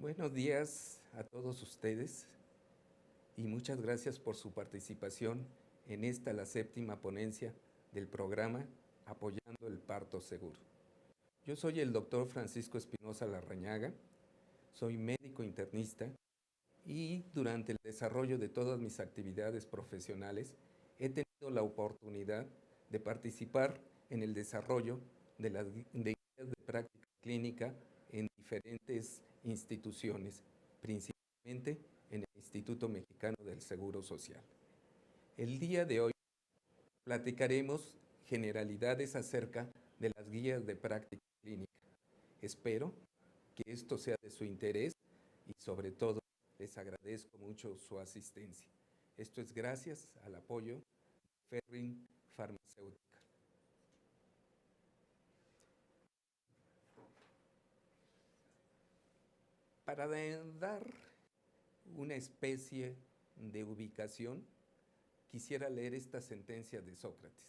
Buenos días a todos ustedes y muchas gracias por su participación en esta, la séptima ponencia del programa Apoyando el Parto Seguro. Yo soy el doctor Francisco Espinosa Larrañaga, soy médico internista y durante el desarrollo de todas mis actividades profesionales he tenido la oportunidad de participar en el desarrollo de las guías de práctica clínica en diferentes instituciones, principalmente en el Instituto Mexicano del Seguro Social. El día de hoy platicaremos generalidades acerca de las guías de práctica clínica. Espero que esto sea de su interés y sobre todo les agradezco mucho su asistencia. Esto es gracias al apoyo de Ferring Farmacéutica. Para dar una especie de ubicación, quisiera leer esta sentencia de Sócrates.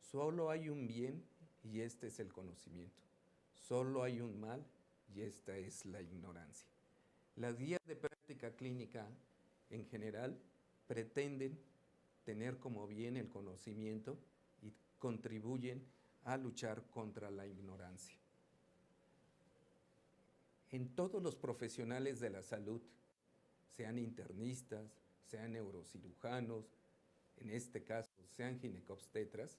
Solo hay un bien y este es el conocimiento. Solo hay un mal y esta es la ignorancia. Las guías de práctica clínica en general pretenden tener como bien el conocimiento y contribuyen a luchar contra la ignorancia. En todos los profesionales de la salud, sean internistas, sean neurocirujanos, en este caso sean ginecobstetras,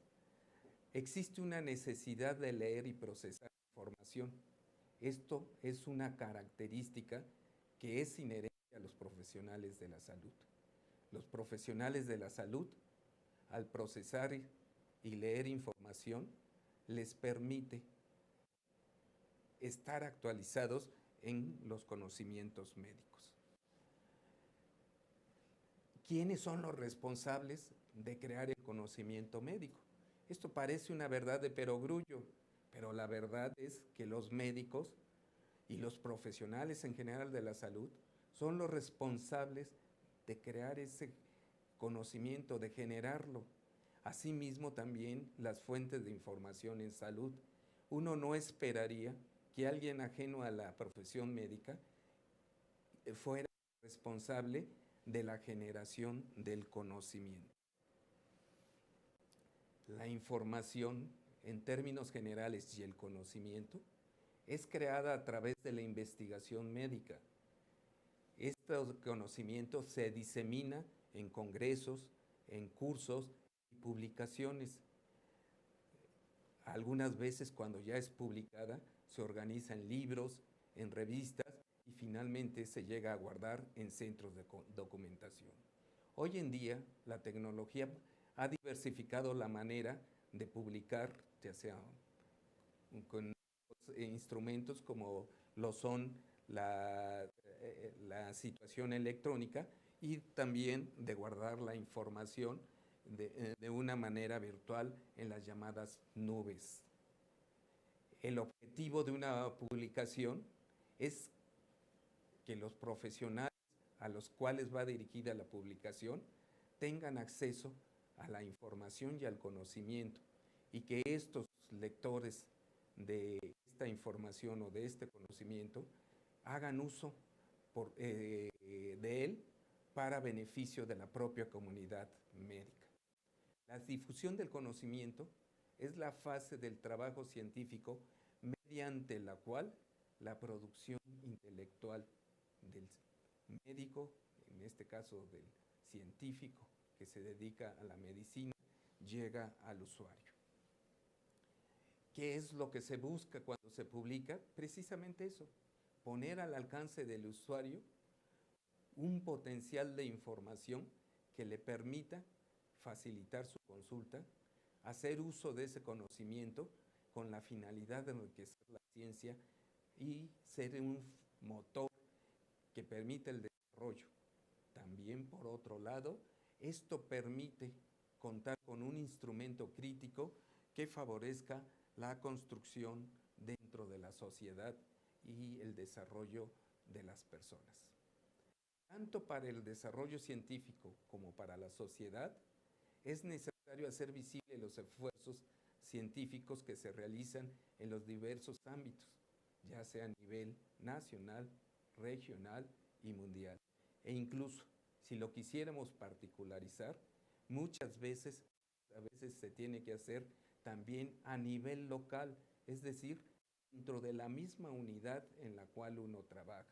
existe una necesidad de leer y procesar información. Esto es una característica que es inherente a los profesionales de la salud. Los profesionales de la salud, al procesar y leer información, les permite estar actualizados en los conocimientos médicos. ¿Quiénes son los responsables de crear el conocimiento médico? Esto parece una verdad de perogrullo, pero la verdad es que los médicos y los profesionales en general de la salud son los responsables de crear ese conocimiento, de generarlo. Asimismo también las fuentes de información en salud. Uno no esperaría que alguien ajeno a la profesión médica fuera responsable de la generación del conocimiento. La información, en términos generales, y el conocimiento, es creada a través de la investigación médica. Este conocimiento se disemina en congresos, en cursos y publicaciones. Algunas veces, cuando ya es publicada, se organiza en libros, en revistas y finalmente se llega a guardar en centros de documentación. Hoy en día, la tecnología ha diversificado la manera de publicar, ya sea con instrumentos como lo son la situación electrónica y también de guardar la información de una manera virtual en las llamadas nubes. El objetivo de una publicación es que los profesionales a los cuales va dirigida la publicación tengan acceso a la información y al conocimiento y que estos lectores de esta información o de este conocimiento hagan uso de él para beneficio de la propia comunidad médica. La difusión del conocimiento es la fase del trabajo científico mediante la cual la producción intelectual del médico, en este caso del científico que se dedica a la medicina, llega al usuario. ¿Qué es lo que se busca cuando se publica? Precisamente eso, poner al alcance del usuario un potencial de información que le permita facilitar su consulta, hacer uso de ese conocimiento con la finalidad de enriquecer la ciencia y ser un motor que permite el desarrollo. También, por otro lado, esto permite contar con un instrumento crítico que favorezca la construcción dentro de la sociedad y el desarrollo de las personas. Tanto para el desarrollo científico como para la sociedad, es necesario hacer visibles los esfuerzos científicos que se realizan en los diversos ámbitos, ya sea a nivel nacional, regional y mundial. E incluso, si lo quisiéramos particularizar, muchas veces, a veces se tiene que hacer también a nivel local, es decir, dentro de la misma unidad en la cual uno trabaja.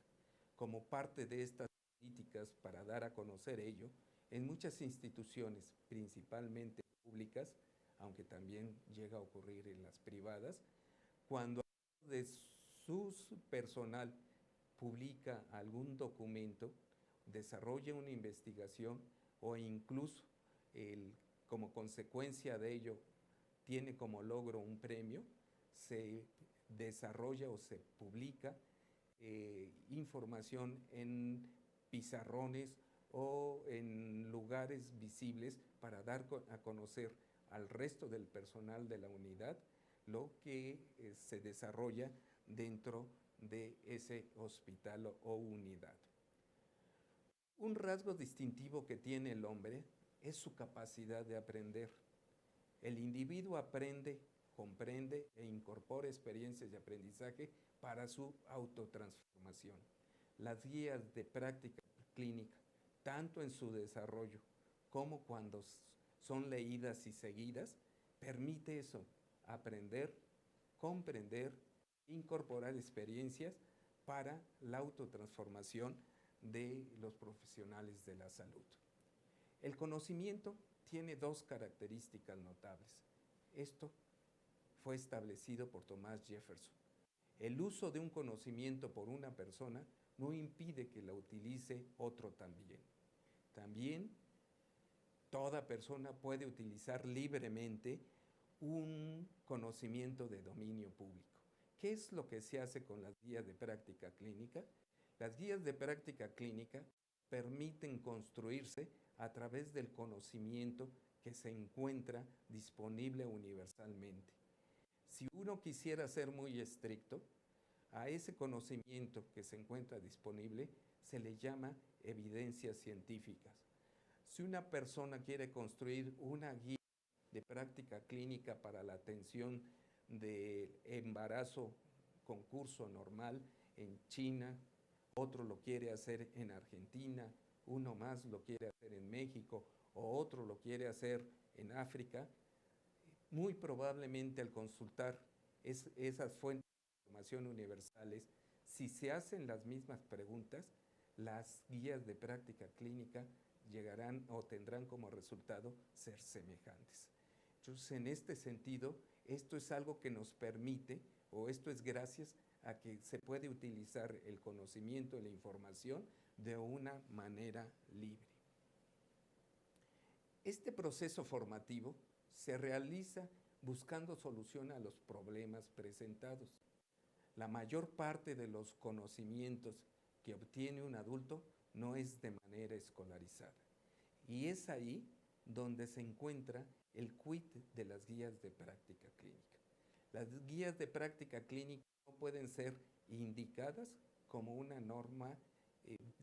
Como parte de estas políticas para dar a conocer ello, en muchas instituciones, principalmente públicas, aunque también llega a ocurrir en las privadas, cuando de su personal publica algún documento, desarrolla una investigación o incluso como consecuencia de ello tiene como logro un premio, se desarrolla o se publica información en pizarrones o en lugares visibles para dar a conocer al resto del personal de la unidad lo que se desarrolla dentro de ese hospital o unidad. Un rasgo distintivo que tiene el hombre es su capacidad de aprender. El individuo aprende, comprende e incorpora experiencias de aprendizaje para su autotransformación. Las guías de práctica clínica, tanto en su desarrollo como cuando son leídas y seguidas, permite eso, aprender, comprender, incorporar experiencias para la autotransformación de los profesionales de la salud. El conocimiento tiene dos características notables. Esto fue establecido por Thomas Jefferson. El uso de un conocimiento por una persona no impide que la utilice otro también. También toda persona puede utilizar libremente un conocimiento de dominio público. ¿Qué es lo que se hace con las guías de práctica clínica? Las guías de práctica clínica permiten construirse a través del conocimiento que se encuentra disponible universalmente. Si uno quisiera ser muy estricto, a ese conocimiento que se encuentra disponible se le llama evidencias científicas. Si una persona quiere construir una guía de práctica clínica para la atención del embarazo con curso normal en China, otro lo quiere hacer en Argentina, uno más lo quiere hacer en México o otro lo quiere hacer en África, muy probablemente al consultar esas fuentes de información universales, si se hacen las mismas preguntas, las guías de práctica clínica llegarán o tendrán como resultado ser semejantes. Entonces, en este sentido, esto es algo que nos permite, o esto es gracias a que se puede utilizar el conocimiento y la información de una manera libre. Este proceso formativo se realiza buscando solución a los problemas presentados. La mayor parte de los conocimientos que obtiene un adulto no es de manera escolarizada. Y es ahí donde se encuentra el quid de las guías de práctica clínica. Las guías de práctica clínica no pueden ser indicadas como una norma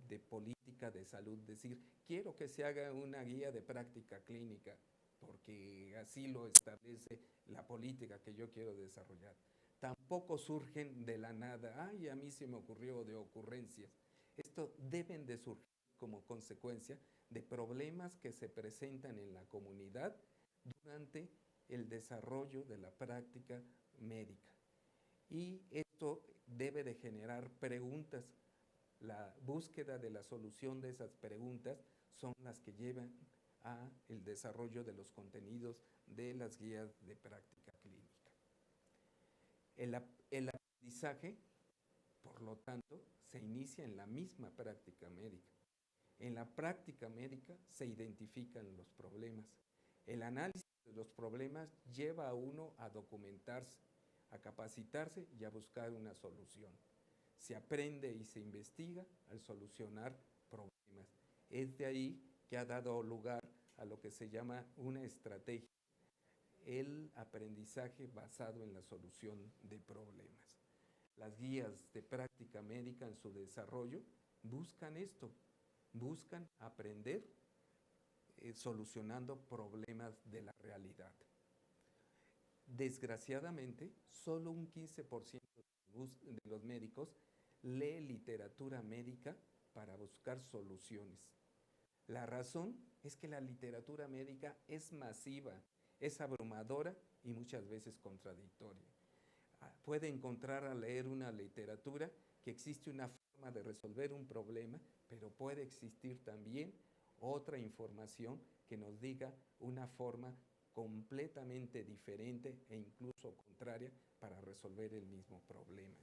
de política de salud, decir, quiero que se haga una guía de práctica clínica, porque así lo establece la política que yo quiero desarrollar. Tampoco surgen de la nada, ay, a mí se me ocurrió, de ocurrencias. Esto deben de surgir como consecuencia de problemas que se presentan en la comunidad durante el desarrollo de la práctica médica. Y esto debe de generar preguntas. La búsqueda de la solución de esas preguntas son las que llevan a el desarrollo de los contenidos de las guías de práctica clínica. El aprendizaje, por lo tanto, se inicia en la misma práctica médica. En la práctica médica se identifican los problemas. El análisis de los problemas lleva a uno a documentarse, a capacitarse y a buscar una solución. Se aprende y se investiga al solucionar problemas. Es de ahí que ha dado lugar a lo que se llama una estrategia, el aprendizaje basado en la solución de problemas. Las guías de práctica médica en su desarrollo buscan esto, buscan aprender solucionando problemas de la realidad. Desgraciadamente, solo un 15% de los médicos lee literatura médica para buscar soluciones. La razón es que la literatura médica es masiva, es abrumadora y muchas veces contradictoria. Puede encontrar al leer una literatura que existe una forma de resolver un problema, pero puede existir también otra información que nos diga una forma completamente diferente e incluso contraria para resolver el mismo problema.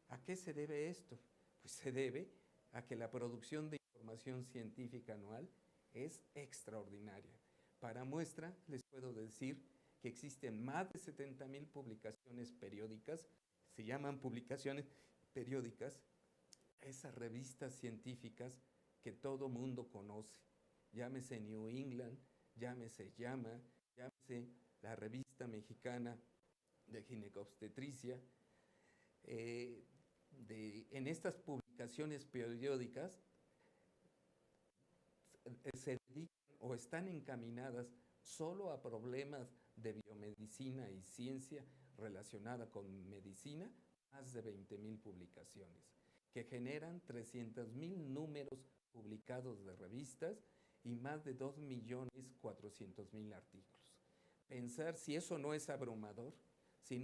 ¿A qué se debe esto? Pues se debe a que la producción de información científica anual es extraordinaria. Para muestra, les puedo decir que existen más de 70,000 publicaciones periódicas, se llaman publicaciones periódicas, esas revistas científicas que todo mundo conoce. Llámese New England, llámese JAMA, llámese la revista mexicana de ginecobstetricia. En estas publicaciones periódicas se dedican o están encaminadas solo a problemas de biomedicina y ciencia relacionada con medicina, más de 20,000 publicaciones, que generan 300,000 números publicados de revistas y más de 2,400,000 artículos. Pensar si eso no es abrumador, si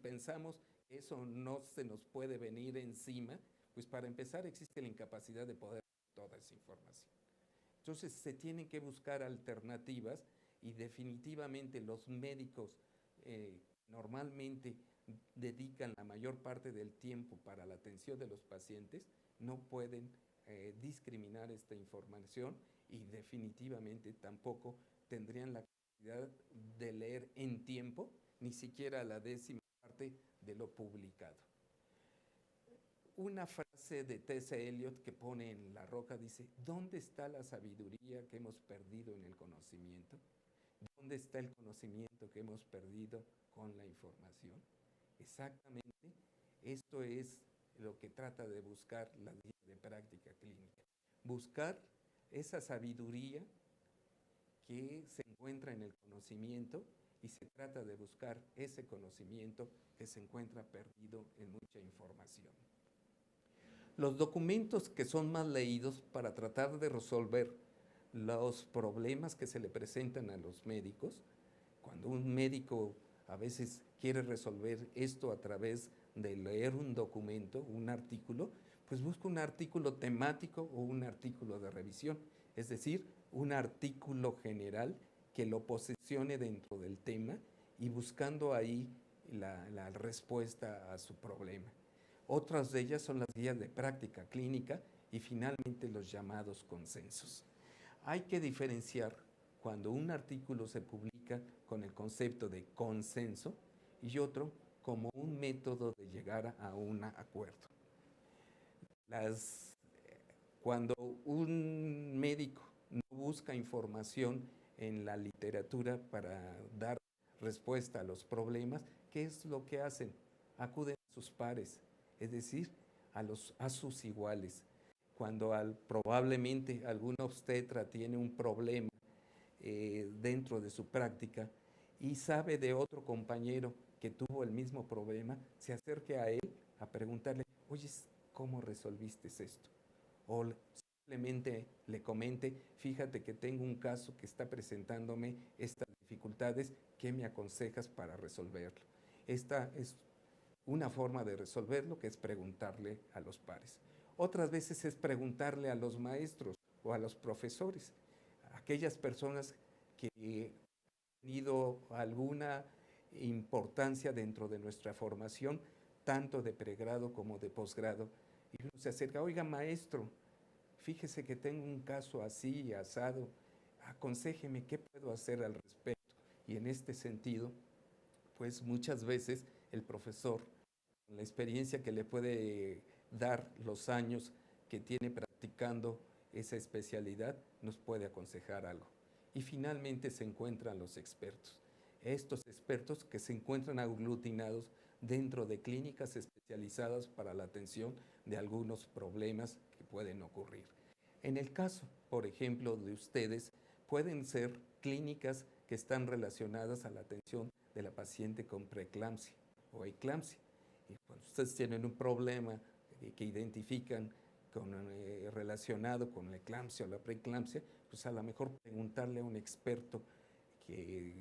pensamos que eso no se nos puede venir encima, pues para empezar existe la incapacidad de poder toda esa información. Entonces se tienen que buscar alternativas y definitivamente los médicos normalmente dedican la mayor parte del tiempo para la atención de los pacientes, no pueden discriminar esta información y definitivamente tampoco tendrían la capacidad de leer en tiempo ni siquiera la 10ª parte de lo publicado. Una frase de T.S. Eliot que pone en La Roca dice, ¿dónde está la sabiduría que hemos perdido en el conocimiento? ¿Dónde está el conocimiento que hemos perdido con la información? Exactamente, esto es lo que trata de buscar la guía de práctica clínica. Buscar esa sabiduría que se encuentra en el conocimiento y se trata de buscar ese conocimiento que se encuentra perdido en mucha información. Los documentos que son más leídos para tratar de resolver los problemas que se le presentan a los médicos, cuando un médico a veces quiere resolver esto a través de leer un documento, un artículo, pues busca un artículo temático o un artículo de revisión, es decir, un artículo general que lo posicione dentro del tema y buscando ahí la respuesta a su problema. Otras de ellas son las guías de práctica clínica y finalmente los llamados consensos. Hay que diferenciar cuando un artículo se publica con el concepto de consenso y otro como un método de llegar a un acuerdo. Cuando un médico no busca información en la literatura para dar respuesta a los problemas, ¿qué es lo que hacen? Acuden a sus pares, es decir, a sus iguales. Cuando probablemente algún obstetra tiene un problema dentro de su práctica y sabe de otro compañero que tuvo el mismo problema, se acerque a él a preguntarle, oye, ¿cómo resolviste esto? O simplemente le comente, fíjate que tengo un caso que está presentándome estas dificultades, ¿qué me aconsejas para resolverlo? Esta es una forma de resolverlo, que es preguntarle a los pares. Otras veces es preguntarle a los maestros o a los profesores, a aquellas personas que han tenido alguna importancia dentro de nuestra formación, tanto de pregrado como de posgrado. Y uno se acerca, oiga maestro, fíjese que tengo un caso así, asado, aconséjeme qué puedo hacer al respecto. Y en este sentido, pues muchas veces el profesor, con la experiencia que le puede dar los años que tiene practicando esa especialidad, nos puede aconsejar algo. Y finalmente se encuentran los expertos. Estos expertos que se encuentran aglutinados dentro de clínicas especializadas para la atención de algunos problemas que pueden ocurrir. En el caso, por ejemplo, de ustedes, pueden ser clínicas que están relacionadas a la atención de la paciente con preeclampsia o eclampsia. Y cuando ustedes tienen un problema que identifican relacionado con la eclampsia o la preeclampsia, pues a lo mejor preguntarle a un experto que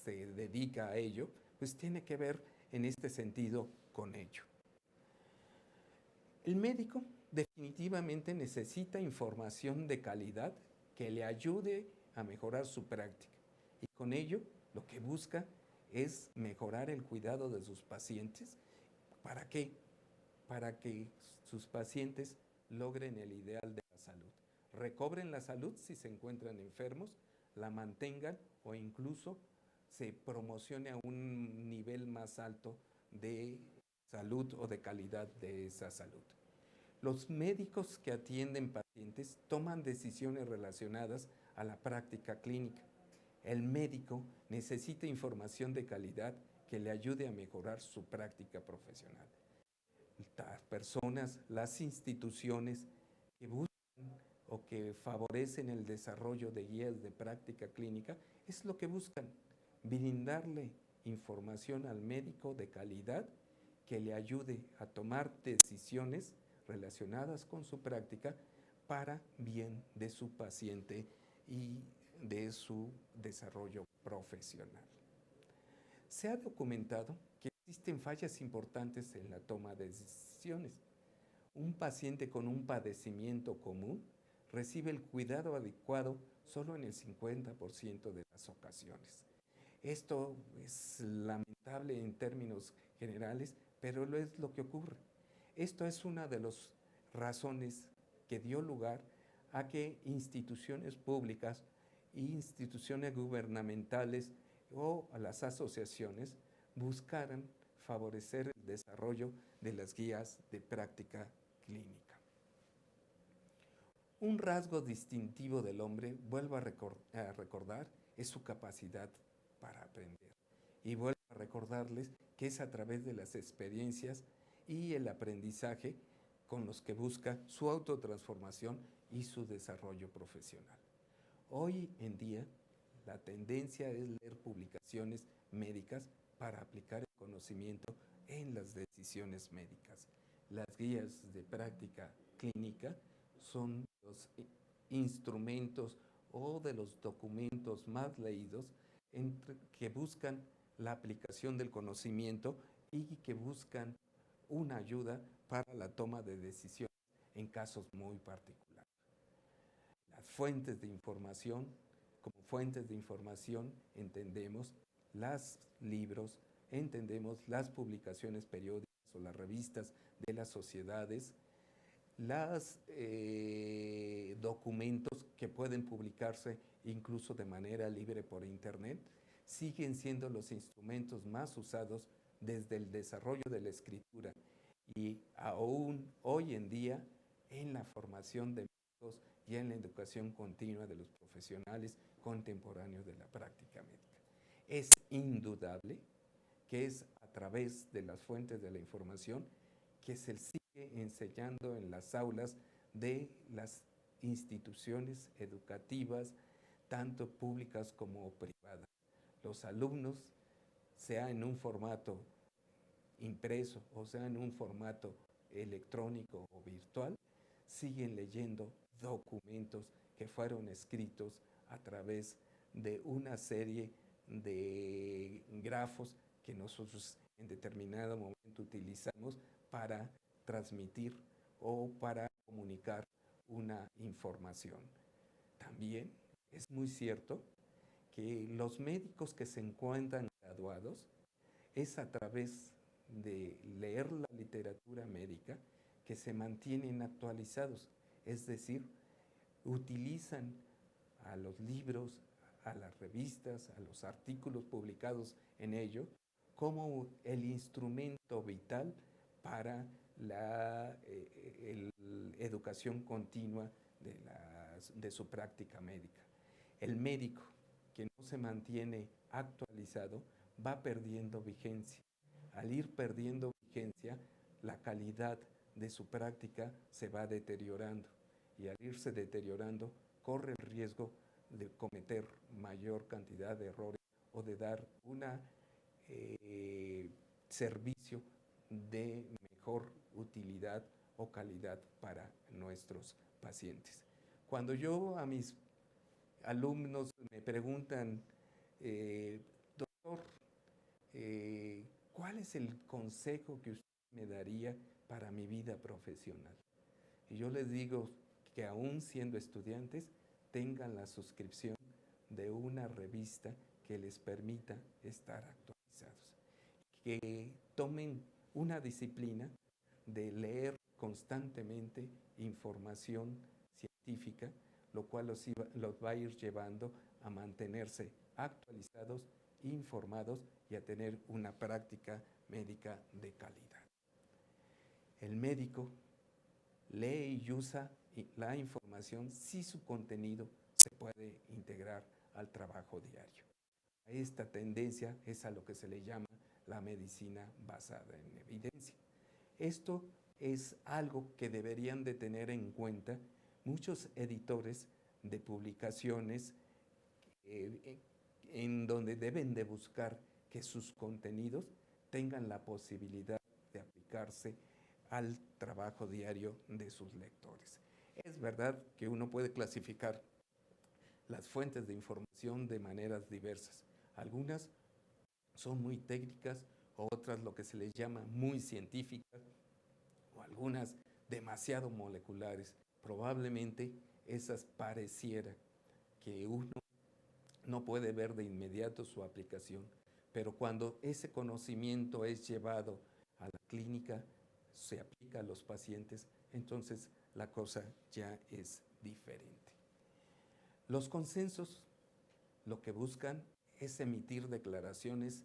se dedica a ello, pues tiene que ver en este sentido con ello. El médico definitivamente necesita información de calidad que le ayude a mejorar su práctica y con ello lo que busca es mejorar el cuidado de sus pacientes. ¿Para qué? Para que sus pacientes logren el ideal de la salud. Recobren la salud si se encuentran enfermos, la mantengan o incluso se promocione a un nivel más alto de salud o de calidad de esa salud. Los médicos que atienden pacientes toman decisiones relacionadas a la práctica clínica. El médico necesita información de calidad que le ayude a mejorar su práctica profesional. Las personas, las instituciones que buscan o que favorecen el desarrollo de guías de práctica clínica, es lo que buscan, brindarle información al médico de calidad que le ayude a tomar decisiones relacionadas con su práctica para bien de su paciente y de su desarrollo profesional. Se ha documentado que existen fallas importantes en la toma de decisiones. Un paciente con un padecimiento común recibe el cuidado adecuado solo en el 50% de las ocasiones. Esto es lamentable en términos generales, pero es lo que ocurre. Esto es una de las razones que dio lugar a que instituciones públicas e instituciones gubernamentales o a las asociaciones buscaran favorecer el desarrollo de las guías de práctica clínica. Un rasgo distintivo del hombre, vuelvo a recordar, es su capacidad para aprender. Y vuelvo a recordarles que es a través de las experiencias y el aprendizaje con los que busca su autotransformación y su desarrollo profesional. Hoy en día, la tendencia es leer publicaciones médicas para aplicar el conocimiento en las decisiones médicas. Las guías de práctica clínica son los instrumentos o de los documentos más leídos que buscan la aplicación del conocimiento y que buscan una ayuda para la toma de decisiones en casos muy particulares. Las fuentes de información, como fuentes de información entendemos los libros, entendemos las publicaciones periódicas o las revistas de las sociedades, los documentos que pueden publicarse incluso de manera libre por internet, siguen siendo los instrumentos más usados desde el desarrollo de la escritura y aún hoy en día en la formación de médicos y en la educación continua de los profesionales contemporáneos de la práctica médica. Es indudable que es a través de las fuentes de la información que se sigue enseñando en las aulas de las instituciones educativas, tanto públicas como privadas. Los alumnos, sea en un formato impreso o sea en un formato electrónico o virtual, siguen leyendo documentos que fueron escritos a través de una serie de grafos que nosotros en determinado momento utilizamos para transmitir o para comunicar una información. También es muy cierto que los médicos que se encuentran graduados es a través de leer la literatura médica que se mantienen actualizados, es decir, utilizan a los libros, a las revistas, a los artículos publicados en ello como el instrumento vital para la educación continua de su práctica médica. El médico que no se mantiene actualizado va perdiendo vigencia. Al ir perdiendo vigencia, la calidad de su práctica se va deteriorando y al irse deteriorando corre el riesgo de cometer mayor cantidad de errores o de dar un servicio de mejor utilidad o calidad para nuestros pacientes. Cuando yo a mis alumnos me preguntan, doctor, ¿cuál es el consejo que usted me daría para mi vida profesional? Y yo les digo que aún siendo estudiantes, tengan la suscripción de una revista que les permita estar actualizados. Que tomen una disciplina de leer constantemente información científica, lo cual los va a ir llevando a mantenerse actualizados, informados y a tener una práctica médica de calidad. El médico lee y usa la información si su contenido se puede integrar al trabajo diario. Esta tendencia es a lo que se le llama la medicina basada en evidencia. Esto es algo que deberían de tener en cuenta muchos editores de publicaciones en donde deben de buscar que sus contenidos tengan la posibilidad de aplicarse al trabajo diario de sus lectores. Es verdad que uno puede clasificar las fuentes de información de maneras diversas. Algunas son muy técnicas, otras lo que se les llama muy científicas, o algunas demasiado moleculares. Probablemente esas pareciera que uno no puede ver de inmediato su aplicación, pero cuando ese conocimiento es llevado a la clínica, se aplica a los pacientes, entonces la cosa ya es diferente. Los consensos lo que buscan es emitir declaraciones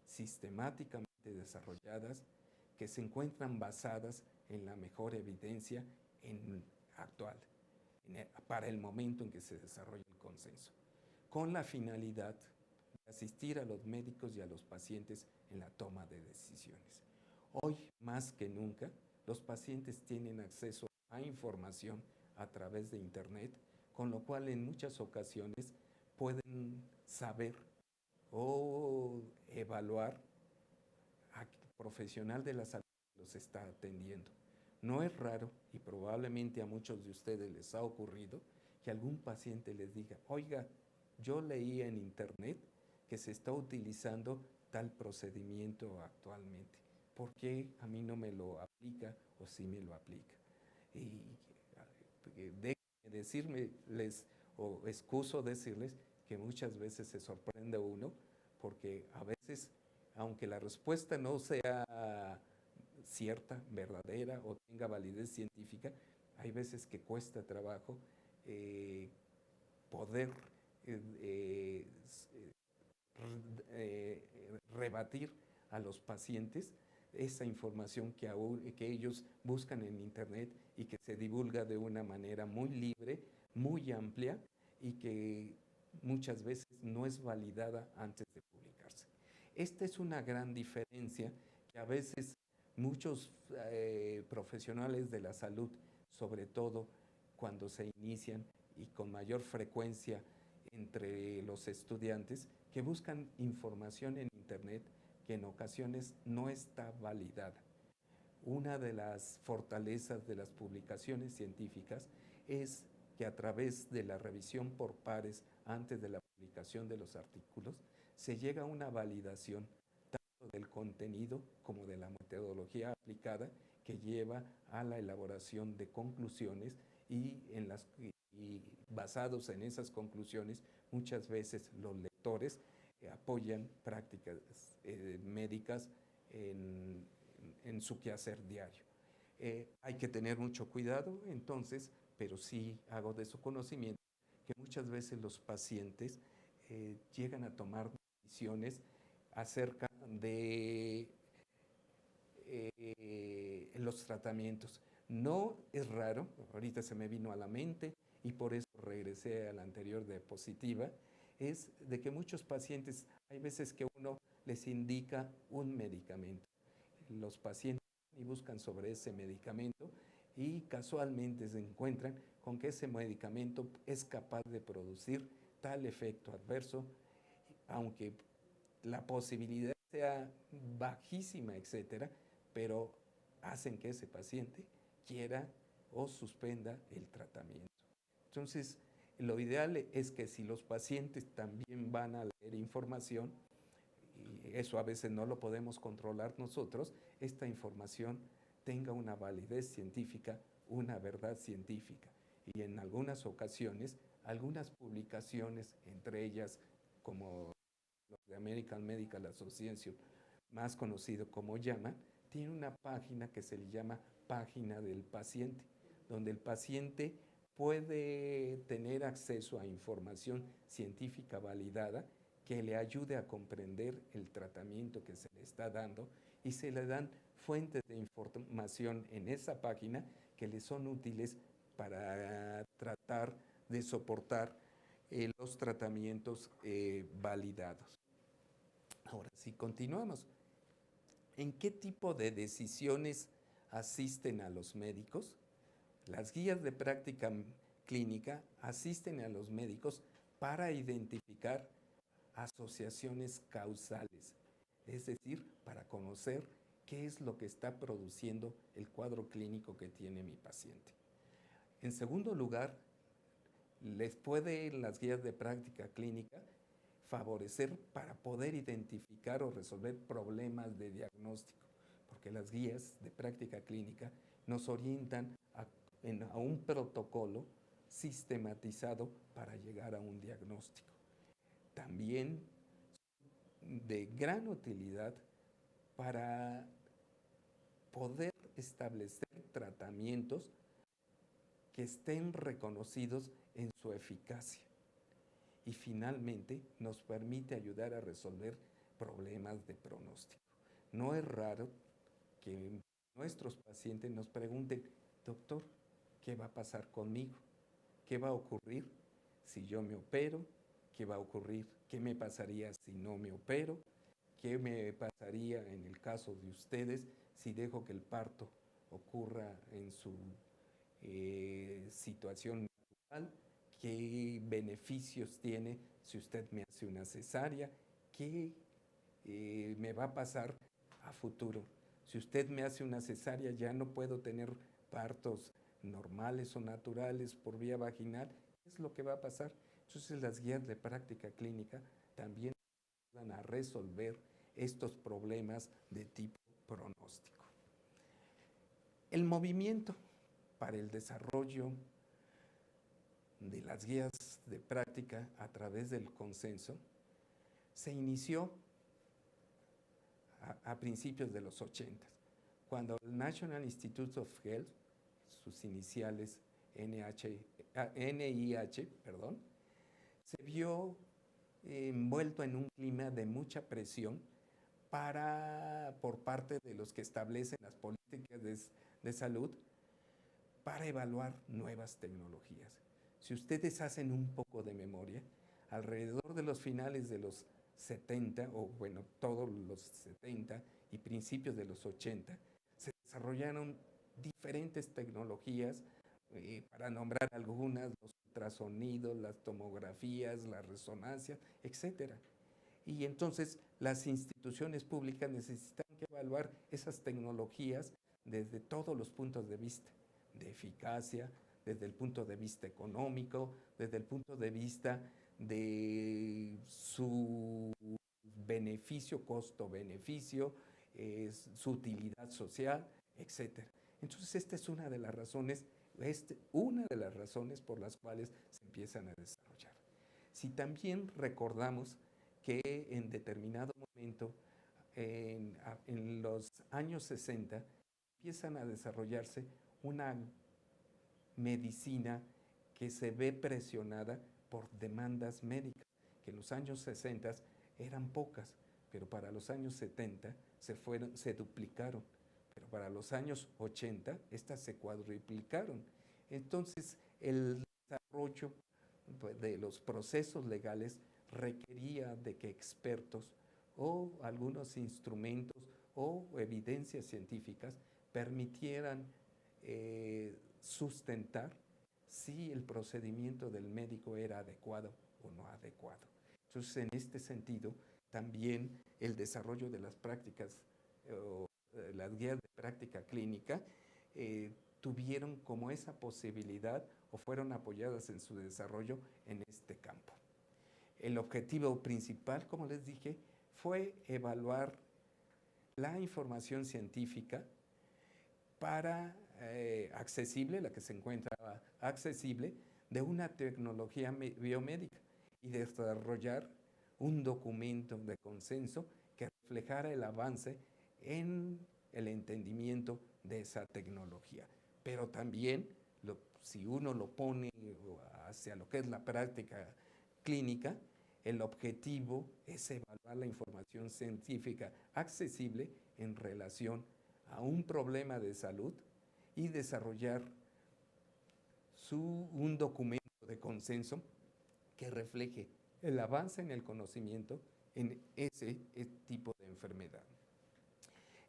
sistemáticamente desarrolladas que se encuentran basadas en la mejor evidencia actual, para el momento en que se desarrolla el consenso, con la finalidad de asistir a los médicos y a los pacientes en la toma de decisiones. Hoy, más que nunca, los pacientes tienen acceso a información a través de Internet, con lo cual en muchas ocasiones pueden saber o evaluar a qué profesional de la salud los está atendiendo. No es raro, y probablemente a muchos de ustedes les ha ocurrido, que algún paciente les diga, oiga, yo leí en Internet que se está utilizando tal procedimiento actualmente. ¿Por qué a mí no me lo aplica o sí me lo aplica? Y déjenme decirles, o excuso decirles, que muchas veces se sorprende uno, porque a veces, aunque la respuesta no sea cierta, verdadera o tenga validez científica, hay veces que cuesta trabajo poder eh, rebatir a los pacientes esa información que ellos buscan en Internet y que se divulga de una manera muy libre, muy amplia y que muchas veces no es validada antes de publicarse. Esta es una gran diferencia que a veces muchos profesionales de la salud, sobre todo cuando se inician y con mayor frecuencia entre los estudiantes, que buscan información en Internet que en ocasiones no está validada. Una de las fortalezas de las publicaciones científicas es que a través de la revisión por pares antes de la publicación de los artículos, se llega a una validación tanto del contenido como de la metodología aplicada que lleva a la elaboración de conclusiones y basados en esas conclusiones, muchas veces los lectores apoyan prácticas médicas en su quehacer diario. Hay que tener mucho cuidado, entonces, pero sí hago de su conocimiento que muchas veces los pacientes llegan a tomar decisiones acerca de los tratamientos. No es raro, ahorita se me vino a la mente y por eso regresé a la anterior diapositiva, es de que muchos pacientes, hay veces que uno les indica un medicamento. Los pacientes y buscan sobre ese medicamento y casualmente se encuentran con que ese medicamento es capaz de producir tal efecto adverso, aunque la posibilidad sea bajísima, etcétera, pero hacen que ese paciente quiera o suspenda el tratamiento. Entonces, lo ideal es que si los pacientes también van a leer información, y eso a veces no lo podemos controlar nosotros, esta información tenga una validez científica, una verdad científica. Y en algunas ocasiones, algunas publicaciones, entre ellas como los de American Medical Association, más conocido como JAMA, tiene una página que se le llama página del paciente, donde el paciente puede tener acceso a información científica validada que le ayude a comprender el tratamiento que se le está dando, y se le dan fuentes de información en esa página que le son útiles para tratar de soportar los tratamientos validados. Ahora, si continuamos, ¿en qué tipo de decisiones asisten a los médicos? Las guías de práctica clínica asisten a los médicos para identificar asociaciones causales, es decir, para conocer qué es lo que está produciendo el cuadro clínico que tiene mi paciente. En segundo lugar, les puede las guías de práctica clínica favorecer para poder identificar o resolver problemas de diagnóstico, porque las guías de práctica clínica nos orientan a un protocolo sistematizado para llegar a un diagnóstico. También de gran utilidad para poder establecer tratamientos que estén reconocidos en su eficacia. Y finalmente nos permite ayudar a resolver problemas de pronóstico. No es raro que nuestros pacientes nos pregunten: doctor, ¿qué va a pasar conmigo? ¿Qué va a ocurrir si yo me opero? ¿Qué va a ocurrir? ¿Qué me pasaría si no me opero? ¿Qué me pasaría en el caso de ustedes si dejo que el parto ocurra en su situación natural? ¿Qué beneficios tiene si usted me hace una cesárea? ¿Qué me va a pasar a futuro? Si usted me hace una cesárea, ya no puedo tener partos normales o naturales por vía vaginal. ¿Qué es lo que va a pasar? Entonces las guías de práctica clínica también ayudan a resolver estos problemas de tipo pronóstico. El movimiento para el desarrollo de las guías de práctica a través del consenso se inició a principios de los 80, cuando el National Institute of Health, sus iniciales NIH, se vio envuelto en un clima de mucha presión por parte de los que establecen las políticas de salud para evaluar nuevas tecnologías. Si ustedes hacen un poco de memoria, alrededor de los finales de los 70, o bueno, todos los 70 y principios de los 80, se desarrollaron diferentes tecnologías, para nombrar algunas: los ultrasonidos, las tomografías, las resonancias, etcétera. Y entonces las instituciones públicas necesitan que evaluar esas tecnologías desde todos los puntos de vista, de eficacia, desde el punto de vista económico, desde el punto de vista de su beneficio, costo-beneficio, su utilidad social, etc. Entonces esta es una de las razones por las cuales se empiezan a desarrollar. Si también recordamos que en determinado momento, en los años 60, empiezan a desarrollarse una medicina que se ve presionada por demandas médicas, que en los años 60 eran pocas, pero para los años 70 se duplicaron, pero para los años 80 estas se cuadruplicaron. Entonces el desarrollo de los procesos legales requería de que expertos o algunos instrumentos o evidencias científicas permitieran sustentar si el procedimiento del médico era adecuado o no adecuado. Entonces, en este sentido, también el desarrollo de las prácticas las guías de práctica clínica tuvieron como esa posibilidad o fueron apoyadas en su desarrollo en este campo. El objetivo principal, como les dije, fue evaluar la información científica para accesible, la que se encuentra accesible, de una tecnología biomédica y desarrollar un documento de consenso que reflejara el avance en el entendimiento de esa tecnología. Pero también, si uno lo pone hacia lo que es la práctica clínica, el objetivo es evaluar la información científica accesible en relación a un problema de salud y desarrollar un documento de consenso que refleje el avance en el conocimiento en ese tipo de enfermedad.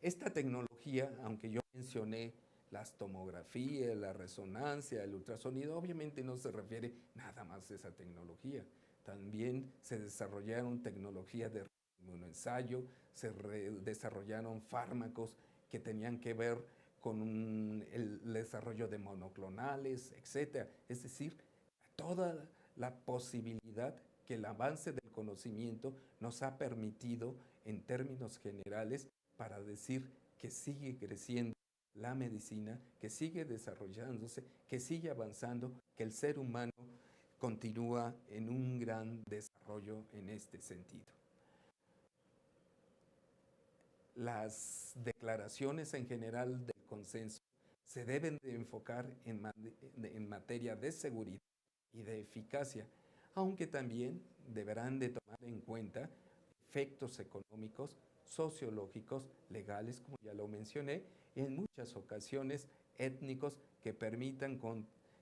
Esta tecnología, aunque yo mencioné las tomografías, la resonancia, el ultrasonido, obviamente no se refiere nada más a esa tecnología. También se desarrollaron tecnologías de inmunoensayo, se desarrollaron fármacos que tenían que ver con el desarrollo de monoclonales, etc. Es decir, toda la posibilidad que el avance del conocimiento nos ha permitido en términos generales para decir que sigue creciendo la medicina, que sigue desarrollándose, que sigue avanzando, que el ser humano continúa en un gran desarrollo en este sentido. Las declaraciones en general del consenso se deben de enfocar en materia de seguridad y de eficacia, aunque también deberán de tomar en cuenta efectos económicos, sociológicos, legales, como ya lo mencioné, y en muchas ocasiones étnicos que permitan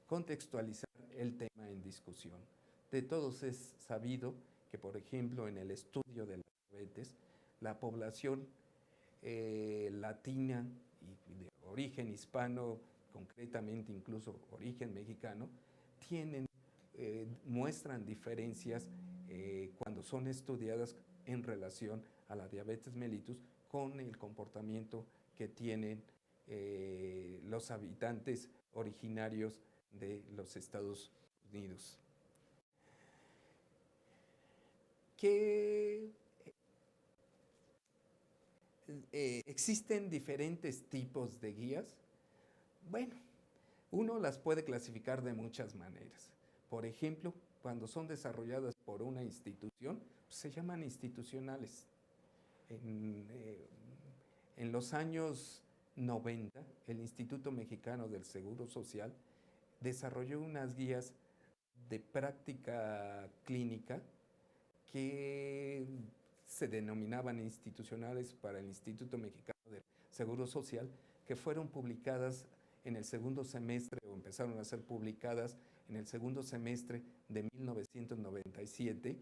contextualizar el tema en discusión. De todos es sabido que, por ejemplo, en el estudio de la diabetes, la población latina y de origen hispano, concretamente incluso origen mexicano, muestran diferencias cuando son estudiadas en relación a la diabetes mellitus con el comportamiento que tienen los habitantes originarios de los Estados Unidos. ¿Existen diferentes tipos de guías? Bueno, uno las puede clasificar de muchas maneras. Por ejemplo, cuando son desarrolladas por una institución, pues se llaman institucionales. En los años 90, el Instituto Mexicano del Seguro Social desarrolló unas guías de práctica clínica que se denominaban institucionales para el Instituto Mexicano del Seguro Social, que fueron publicadas en el segundo semestre, o empezaron a ser publicadas en el segundo semestre de 1997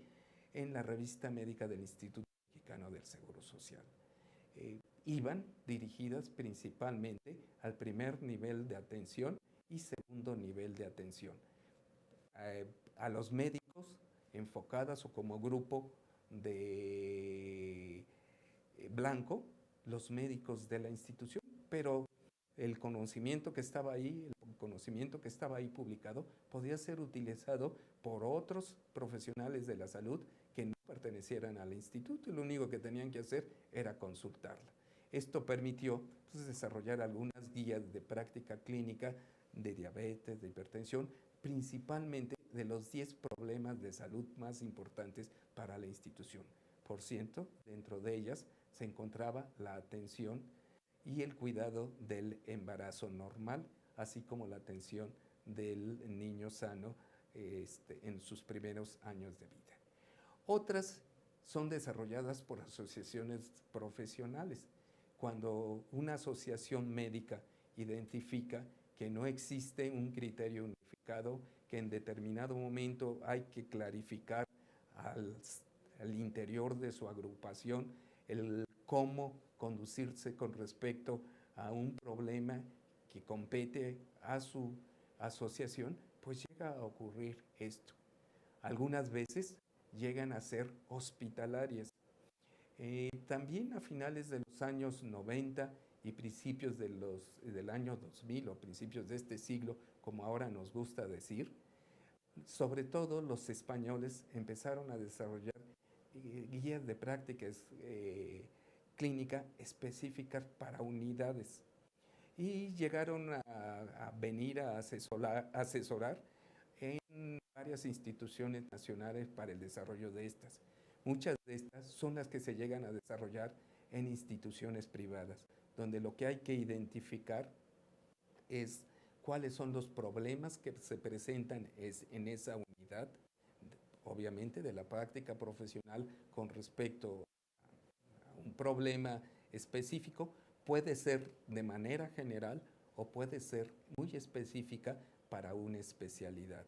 en la revista médica del Instituto Mexicano del Seguro Social. Iban dirigidas principalmente al primer nivel de atención y segundo nivel de atención. A los médicos enfocadas o como grupo de blanco, los médicos de la institución, pero el conocimiento que estaba ahí, el conocimiento que estaba ahí publicado, podía ser utilizado por otros profesionales de la salud que no pertenecieran al instituto y lo único que tenían que hacer era consultarla. Esto permitió pues, desarrollar algunas guías de práctica clínica de diabetes, de hipertensión, principalmente de los 10 problemas de salud más importantes para la institución. Por cierto, dentro de ellas se encontraba la atención y el cuidado del embarazo normal, así como la atención del niño sano en sus primeros años de vida. Otras son desarrolladas por asociaciones profesionales. Cuando una asociación médica identifica que no existe un criterio unificado, que en determinado momento hay que clarificar al interior de su agrupación el cómo conducirse con respecto a un problema que compete a su asociación, pues llega a ocurrir esto. Algunas veces llegan a ser hospitalarias. También a finales de los años 90 y principios del año 2000 o principios de este siglo, como ahora nos gusta decir, sobre todo los españoles empezaron a desarrollar guías de prácticas clínica específicas para unidades y llegaron a venir a asesorar en varias instituciones nacionales para el desarrollo de estas. Muchas de estas son las que se llegan a desarrollar en instituciones privadas, donde lo que hay que identificar es cuáles son los problemas que se presentan en esa unidad, obviamente de la práctica profesional con respecto a un problema específico, puede ser de manera general o puede ser muy específica para una especialidad.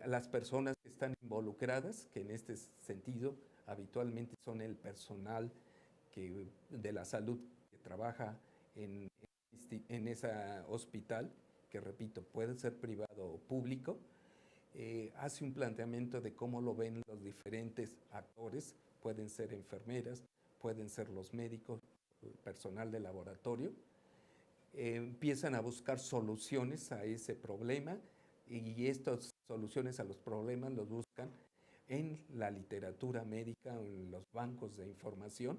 Las personas que están involucradas, que en este sentido habitualmente son el personal de la salud que trabaja en ese hospital, que repito, puede ser privado o público, hace un planteamiento de cómo lo ven los diferentes actores, pueden ser enfermeras, pueden ser los médicos, el personal de laboratorio, empiezan a buscar soluciones a ese problema y estas soluciones a los problemas los buscan en la literatura médica o en los bancos de información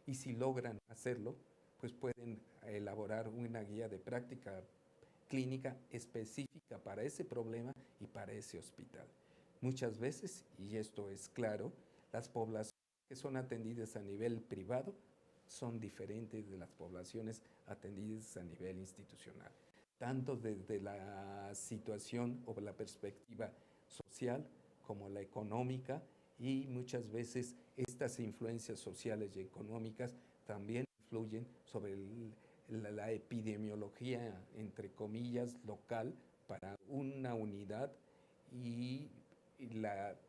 y si logran hacerlo, pues pueden elaborar una guía de práctica clínica específica para ese problema y para ese hospital. Muchas veces, y esto es claro, las poblaciones que son atendidas a nivel privado son diferentes de las poblaciones atendidas a nivel institucional, tanto desde la situación o la perspectiva social como la económica, y muchas veces estas influencias sociales y económicas también influyen sobre la epidemiología, entre comillas, local para una unidad y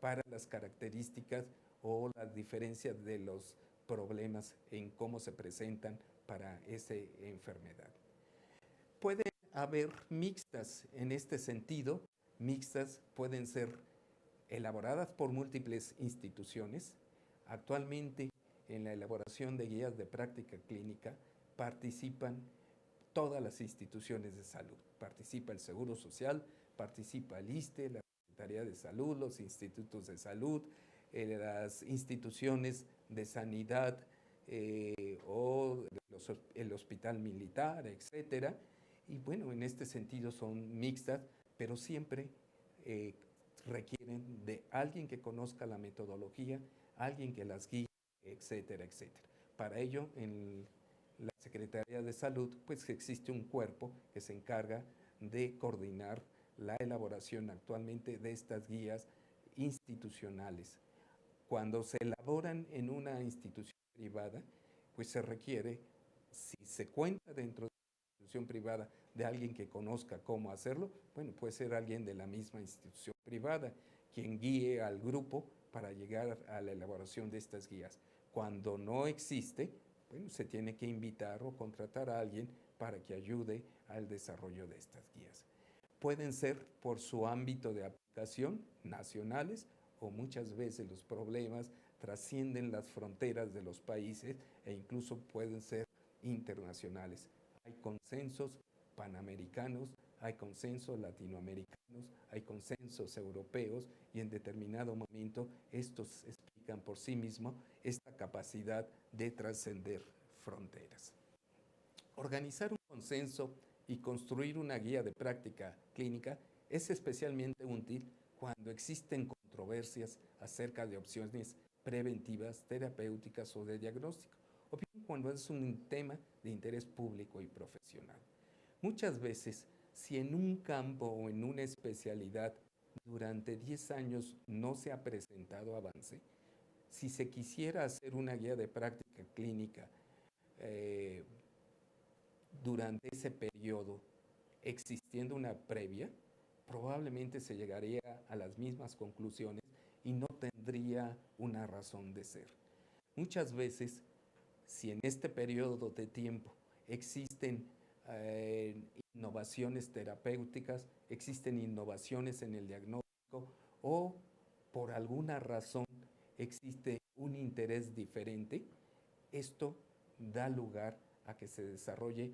para las características o las diferencias de los problemas en cómo se presentan para esa enfermedad. Puede haber mixtas en este sentido. Mixtas pueden ser elaboradas por múltiples instituciones. Actualmente, en la elaboración de guías de práctica clínica participan todas las instituciones de salud. Participa el Seguro Social, participa el ISSSTE, la Secretaría de Salud, los institutos de salud, las instituciones de sanidad o el hospital militar, etcétera. Y bueno, en este sentido son mixtas, pero siempre requieren de alguien que conozca la metodología, alguien que las guíe, etcétera, etcétera. Para ello, en la Secretaría de Salud, pues existe un cuerpo que se encarga de coordinar la elaboración actualmente de estas guías institucionales. Cuando se elaboran en una institución privada, pues se requiere, si se cuenta dentro de la institución privada de alguien que conozca cómo hacerlo, bueno, puede ser alguien de la misma institución privada quien guíe al grupo para llegar a la elaboración de estas guías. Cuando no existe, bueno, se tiene que invitar o contratar a alguien para que ayude al desarrollo de estas guías. Pueden ser por su ámbito de aplicación nacionales o muchas veces los problemas trascienden las fronteras de los países e incluso pueden ser internacionales. Hay consensos panamericanos, hay consensos latinoamericanos, hay consensos europeos y en determinado momento estos explican por sí mismos esta capacidad de trascender fronteras. Organizar un consenso y construir una guía de práctica clínica es especialmente útil cuando existen controversias acerca de opciones preventivas, terapéuticas o de diagnóstico, o bien cuando es un tema de interés público y profesional. Muchas veces, si en un campo o en una especialidad durante 10 años no se ha presentado avance, si se quisiera hacer una guía de práctica clínica durante ese periodo, existiendo una previa, probablemente se llegaría a las mismas conclusiones y no tendría una razón de ser. Muchas veces, si en este periodo de tiempo existen innovaciones terapéuticas, existen innovaciones en el diagnóstico o por alguna razón existe un interés diferente, esto da lugar a que se desarrolle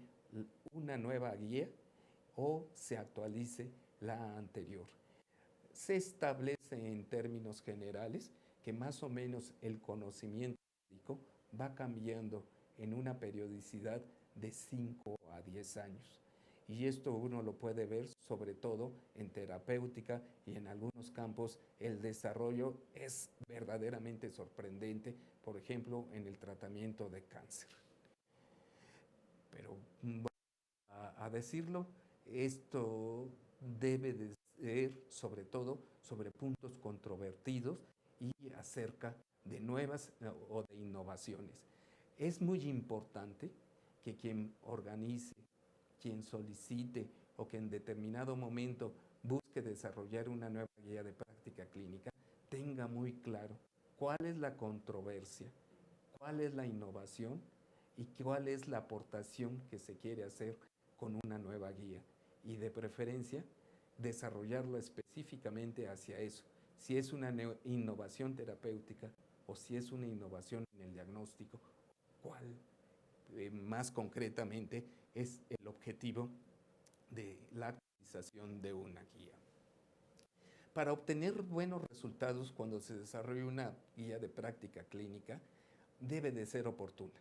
una nueva guía o se actualice la anterior. Se establece en términos generales que más o menos el conocimiento médico va cambiando en una periodicidad de 5 a 10 años. Y esto uno lo puede ver sobre todo en terapéutica y en algunos campos el desarrollo es verdaderamente sorprendente, por ejemplo, en el tratamiento de cáncer. Pero a decirlo, esto debe de ser sobre todo sobre puntos controvertidos y acerca de nuevas o de innovaciones. Es muy importante que quien organice, quien solicite o que en determinado momento busque desarrollar una nueva guía de práctica clínica tenga muy claro cuál es la controversia, cuál es la innovación y cuál es la aportación que se quiere hacer con una nueva guía y de preferencia desarrollarla específicamente hacia eso, si es una innovación terapéutica o si es una innovación en el diagnóstico, cuál más concretamente es el objetivo de la actualización de una guía. Para obtener buenos resultados cuando se desarrolla una guía de práctica clínica, debe de ser oportuna,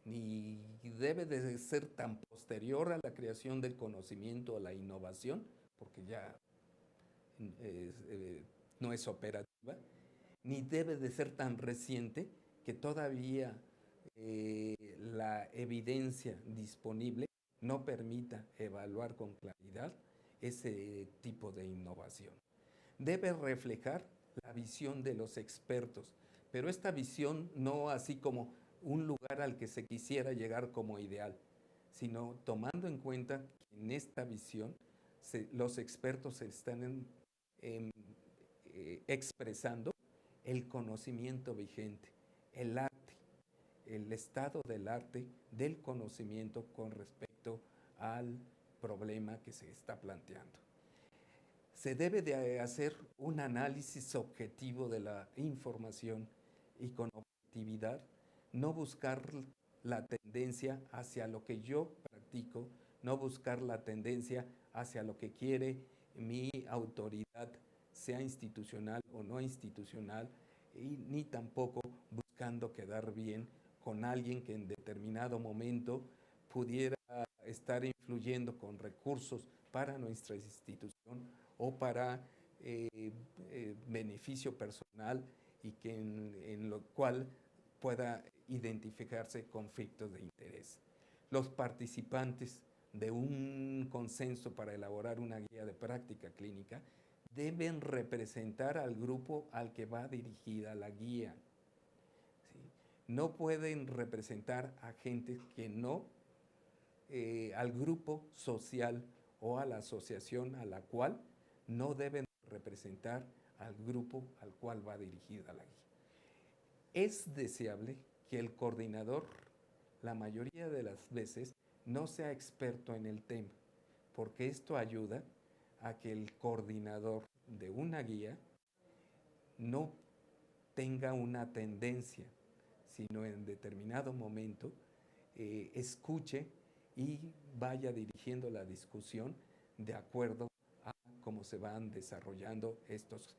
ni debe de ser tan posterior a la creación del conocimiento o la innovación, porque ya no es operativa, ni debe de ser tan reciente que todavía la evidencia disponible no permita evaluar con claridad ese tipo de innovación. Debe reflejar la visión de los expertos, pero esta visión no así como un lugar al que se quisiera llegar como ideal, sino tomando en cuenta que en esta visión los expertos están expresando el conocimiento vigente, el arte, el estado del arte del conocimiento con respecto al problema que se está planteando. Se debe de hacer un análisis objetivo de la información y con objetividad, no buscar la tendencia hacia lo que yo practico, no buscar la tendencia hacia lo que quiere mi autoridad, sea institucional o no institucional, y ni tampoco buscando quedar bien con alguien que en determinado momento pudiera estar influyendo con recursos para nuestra institución o para beneficio personal y que en lo cual pueda identificarse conflictos de interés. Los participantes de un consenso para elaborar una guía de práctica clínica deben representar al grupo al que va dirigida la guía. ¿Sí? No pueden representar a gente que no, al grupo social o a la asociación a la cual no deben representar al grupo al cual va dirigida la guía. Es deseable que el coordinador, la mayoría de las veces, no sea experto en el tema, porque esto ayuda a que el coordinador de una guía no tenga una tendencia, sino en determinado momento escuche y vaya dirigiendo la discusión de acuerdo a cómo se van desarrollando estos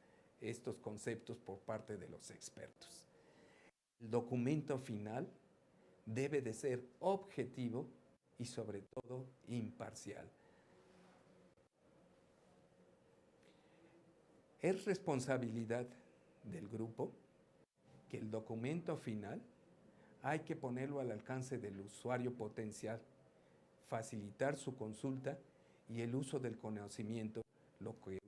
conceptos por parte de los expertos. El documento final debe de ser objetivo y sobre todo imparcial. Es responsabilidad del grupo que el documento final hay que ponerlo al alcance del usuario potencial, facilitar su consulta y el uso del conocimiento. Lo que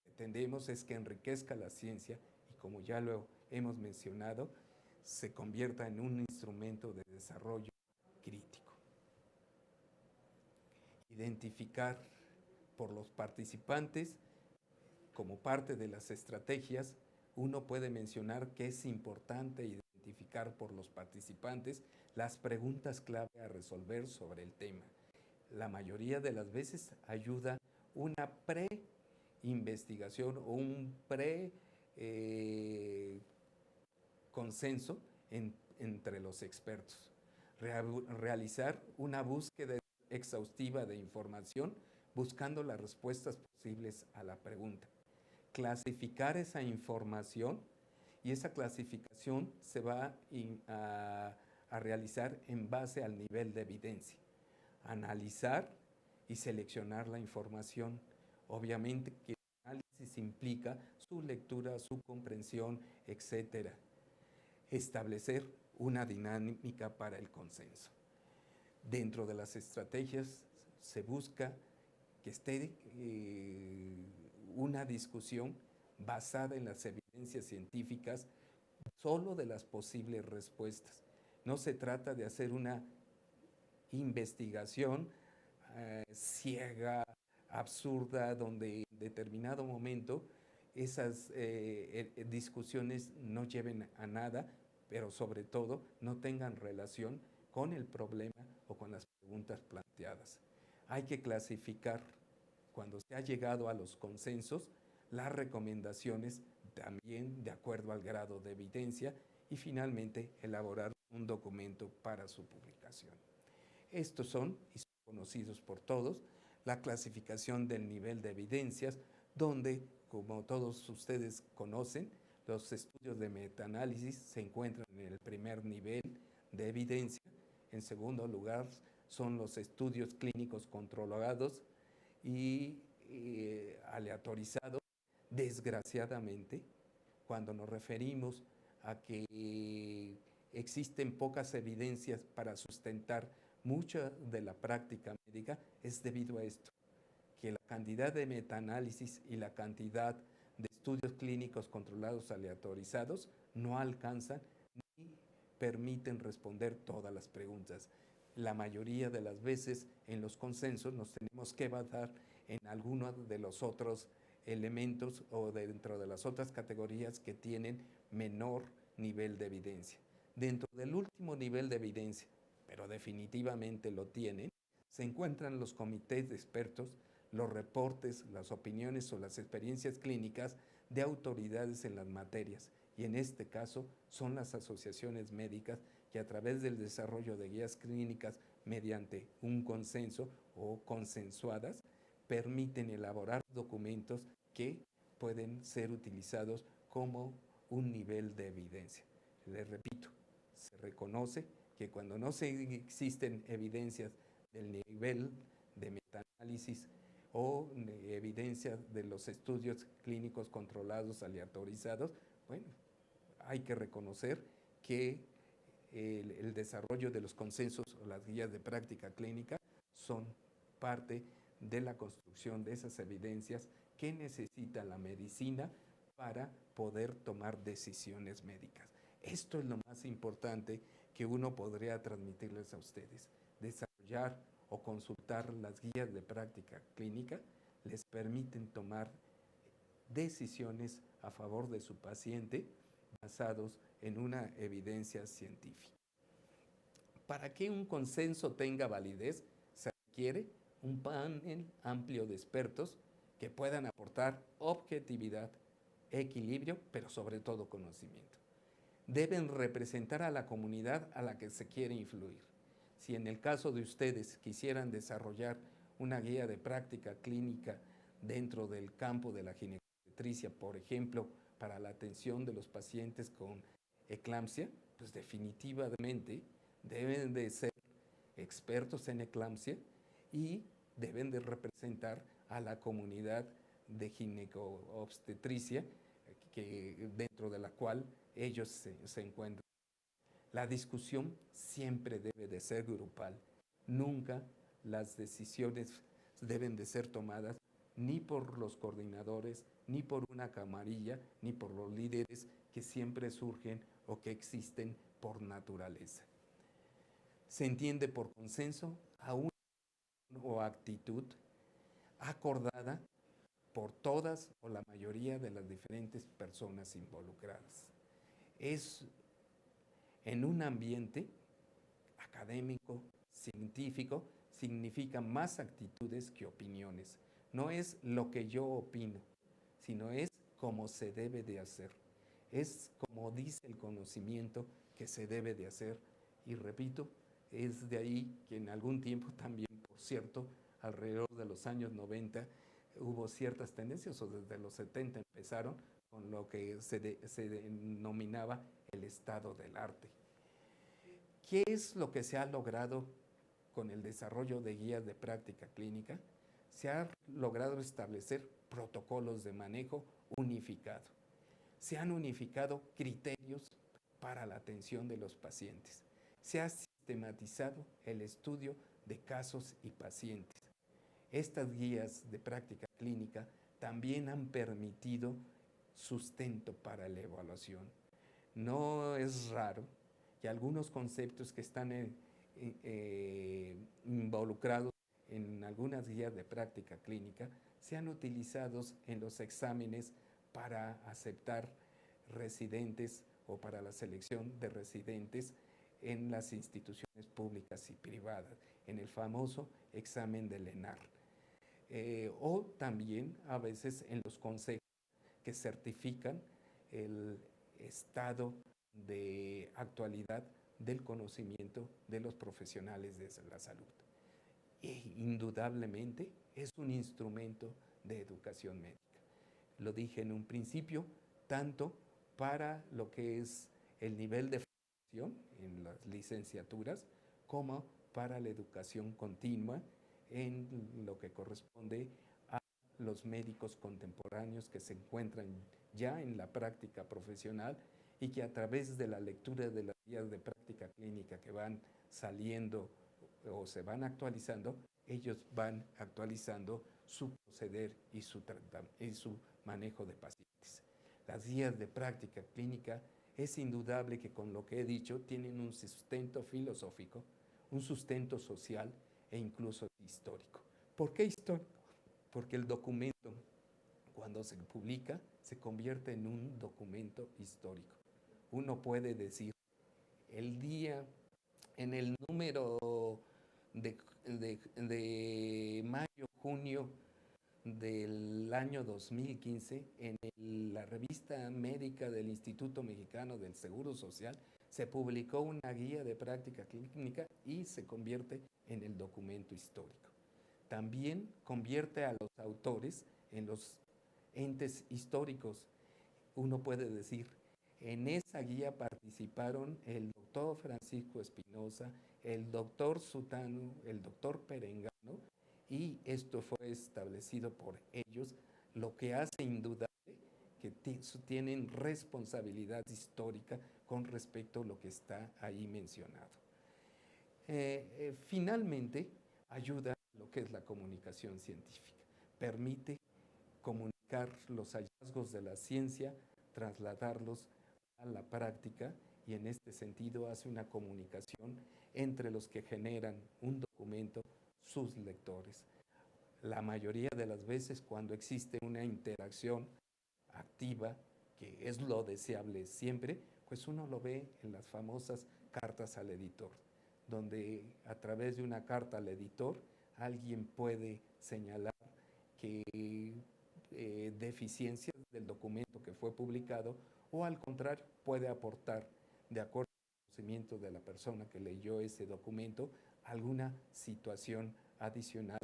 pretendemos es que enriquezca la ciencia y, como ya lo hemos mencionado, se convierta en un instrumento de desarrollo crítico. Identificar por los participantes como parte de las estrategias, uno puede mencionar que es importante identificar por los participantes las preguntas clave a resolver sobre el tema. La mayoría de las veces ayuda una pre-investigación o un pre-consenso entre los expertos. realizar una búsqueda exhaustiva de información buscando las respuestas posibles a la pregunta. Clasificar esa información y esa clasificación se va a realizar en base al nivel de evidencia. Analizar y seleccionar la información. Obviamente que el análisis implica su lectura, su comprensión, etcétera. Establecer una dinámica para el consenso. Dentro de las estrategias se busca que esté una discusión basada en las evidencias científicas solo de las posibles respuestas. No se trata de hacer una investigación ciega, absurda, donde en determinado momento esas discusiones no lleven a nada, pero sobre todo no tengan relación con el problema o con las preguntas planteadas. Hay que clasificar, cuando se ha llegado a los consensos, las recomendaciones también de acuerdo al grado de evidencia y finalmente elaborar un documento para su publicación. Estos son, y son conocidos por todos, la clasificación del nivel de evidencias, donde, como todos ustedes conocen, los estudios de metaanálisis se encuentran en el primer nivel de evidencia. En segundo lugar, son los estudios clínicos controlados y aleatorizados. Desgraciadamente, cuando nos referimos a que existen pocas evidencias para sustentar mucha de la práctica médica, es debido a esto, que la cantidad de metaanálisis y la cantidad de estudios clínicos controlados aleatorizados no alcanzan ni permiten responder todas las preguntas. La mayoría de las veces en los consensos nos tenemos que basar en alguno de los otros elementos o dentro de las otras categorías que tienen menor nivel de evidencia. Dentro del último nivel de evidencia, pero definitivamente lo tienen, se encuentran los comités de expertos, los reportes, las opiniones o las experiencias clínicas de autoridades en las materias, y en este caso son las asociaciones médicas que a través del desarrollo de guías clínicas mediante un consenso o consensuadas permiten elaborar documentos que pueden ser utilizados como un nivel de evidencia. Les repito, se reconoce que cuando no existen evidencias del nivel de metaanálisis o evidencia de los estudios clínicos controlados aleatorizados, bueno, hay que reconocer que el desarrollo de los consensos o las guías de práctica clínica son parte de la construcción de esas evidencias que necesita la medicina para poder tomar decisiones médicas. Esto es lo más importante que uno podría transmitirles a ustedes. Desarrollar o consultar las guías de práctica clínica les permiten tomar decisiones a favor de su paciente basados en una evidencia científica. Para que un consenso tenga validez, se requiere un panel amplio de expertos que puedan aportar objetividad, equilibrio, pero sobre todo conocimiento. Deben representar a la comunidad a la que se quiere influir. Si en el caso de ustedes quisieran desarrollar una guía de práctica clínica dentro del campo de la ginecobstetricia, por ejemplo, para la atención de los pacientes con eclampsia, pues definitivamente deben de ser expertos en eclampsia y deben de representar a la comunidad de ginecobstetricia dentro de la cual ellos se encuentran. La discusión siempre debe de ser grupal. Nunca las decisiones deben de ser tomadas ni por los coordinadores, ni por una camarilla, ni por los líderes que siempre surgen o que existen por naturaleza. Se entiende por consenso a una o actitud acordada por todas o la mayoría de las diferentes personas involucradas. Es en un ambiente académico, científico, significa más actitudes que opiniones. No es lo que yo opino, sino es como se debe de hacer. Es como dice el conocimiento que se debe de hacer. Y repito, Es de ahí que en algún tiempo también, por cierto, alrededor de los años 90, hubo ciertas tendencias, o desde los 70 empezaron con lo que se denominaba el estado del arte. ¿Qué es lo que se ha logrado con el desarrollo de guías de práctica clínica? Se ha logrado establecer protocolos de manejo unificado. Se han unificado criterios para la atención de los pacientes. Se ha sistematizado el estudio de casos y pacientes. Estas guías de práctica clínica también han permitido sustento para la evaluación. No es raro que algunos conceptos que están involucrados en algunas guías de práctica clínica sean utilizados en los exámenes para aceptar residentes o para la selección de residentes en las instituciones públicas y privadas, en el famoso examen del ENAR. O también a veces en los consejos que certifican el estado de actualidad del conocimiento de los profesionales de la salud. E indudablemente es un instrumento de educación médica. Lo dije en un principio, tanto para lo que es el nivel de formación en las licenciaturas, como para la educación continua en lo que corresponde a los médicos contemporáneos que se encuentran ya en la práctica profesional y que a través de la lectura de las guías de práctica clínica que van saliendo o se van actualizando, ellos van actualizando su proceder y su manejo de pacientes. Las guías de práctica clínica es indudable que con lo que he dicho tienen un sustento filosófico, un sustento social e incluso histórico. ¿Por qué histórico? Porque el documento, cuando se publica, se convierte en un documento histórico. Uno puede decir, el día, en el número de mayo, junio del año 2015, en la revista médica del Instituto Mexicano del Seguro Social, se publicó una guía de práctica clínica y se convierte en el documento histórico. También convierte a los autores en los entes históricos. Uno puede decir, en esa guía participaron el doctor Francisco Espinosa, el doctor Sutano, el doctor Perengano, y esto fue establecido por ellos, lo que hace indudable que tienen responsabilidad histórica con respecto a lo que está ahí mencionado. Finalmente, ayuda a lo que es la comunicación científica. Permite comunicar los hallazgos de la ciencia, trasladarlos a la práctica y en este sentido hace una comunicación entre los que generan un documento, sus lectores. La mayoría de las veces cuando existe una interacción activa, que es lo deseable siempre, pues uno lo ve en las famosas cartas al editor, donde a través de una carta al editor alguien puede señalar que deficiencias del documento que fue publicado o al contrario puede aportar, de acuerdo al conocimiento de la persona que leyó ese documento, alguna situación adicional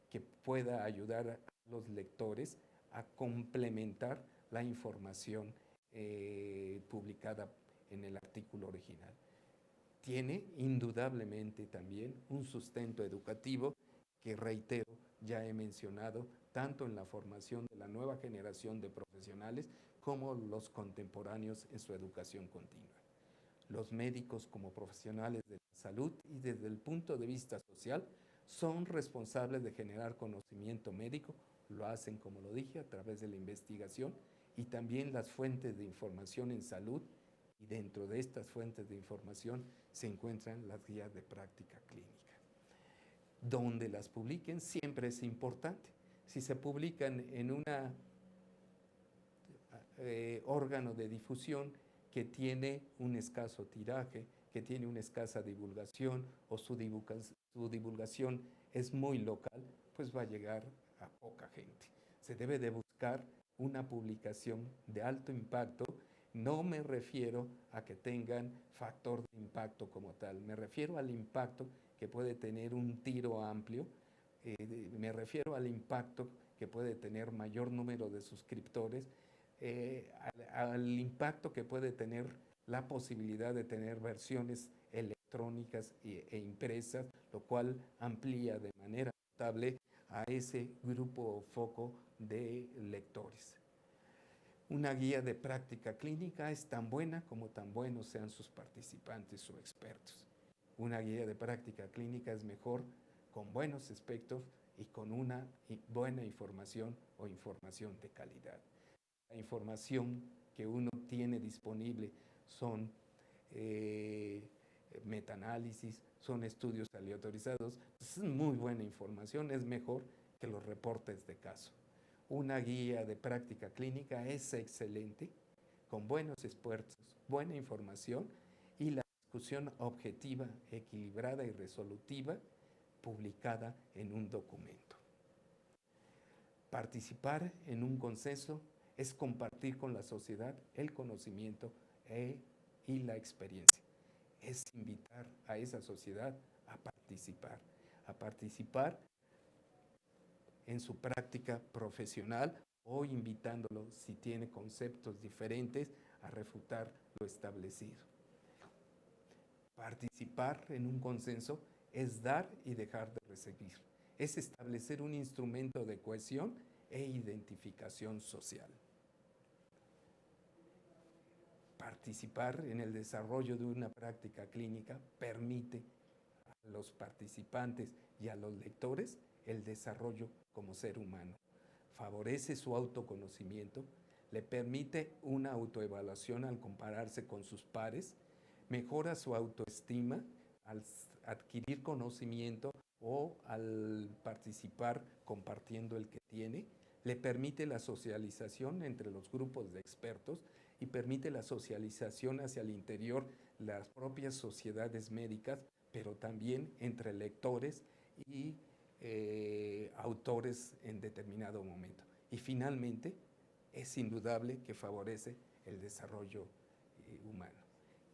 que pueda ayudar a los lectores a complementar la información publicada en el artículo original. Tiene indudablemente también un sustento educativo que, reitero, ya he mencionado, tanto en la formación de la nueva generación de profesionales como los contemporáneos en su educación continua. Los médicos como profesionales de la salud y desde el punto de vista social son responsables de generar conocimiento médico, lo hacen, como lo dije, a través de la investigación y también las fuentes de información en salud, y dentro de estas fuentes de información se encuentran las guías de práctica clínica. Donde las publiquen siempre es importante. Si se publican en un órgano de difusión que tiene un escaso tiraje, que tiene una escasa divulgación o su divulgación es muy local, pues va a llegar a poca gente. Se debe de buscar una publicación de alto impacto No me refiero a que tengan factor de impacto como tal, me refiero al impacto que puede tener un tiro amplio, me refiero al impacto que puede tener mayor número de suscriptores, al impacto que puede tener la posibilidad de tener versiones electrónicas e impresas, lo cual amplía de manera notable a ese grupo o foco de lectores. Una guía de práctica clínica es tan buena como tan buenos sean sus participantes o expertos. Una guía de práctica clínica es mejor con buenos expertos y con una buena información o información de calidad. La información que uno tiene disponible son metaanálisis, son estudios aleatorizados. Es muy buena información, es mejor que los reportes de caso. Una guía de práctica clínica es excelente, con buenos expertos, buena información y la discusión objetiva, equilibrada y resolutiva publicada en un documento. Participar en un consenso es compartir con la sociedad el conocimiento y la experiencia. Es invitar a esa sociedad a participar en su práctica profesional o invitándolo, si tiene conceptos diferentes, a refutar lo establecido. Participar en un consenso es dar y dejar de recibir. Es establecer un instrumento de cohesión e identificación social. Participar en el desarrollo de una práctica clínica permite a los participantes y a los lectores el desarrollo como ser humano. Favorece su autoconocimiento, le permite una autoevaluación al compararse con sus pares, mejora su autoestima al adquirir conocimiento o al participar compartiendo el que tiene, le permite la socialización entre los grupos de expertos y permite la socialización hacia el interior, las propias sociedades médicas, pero también entre lectores y autores en determinado momento. Y finalmente, es indudable que favorece el desarrollo humano.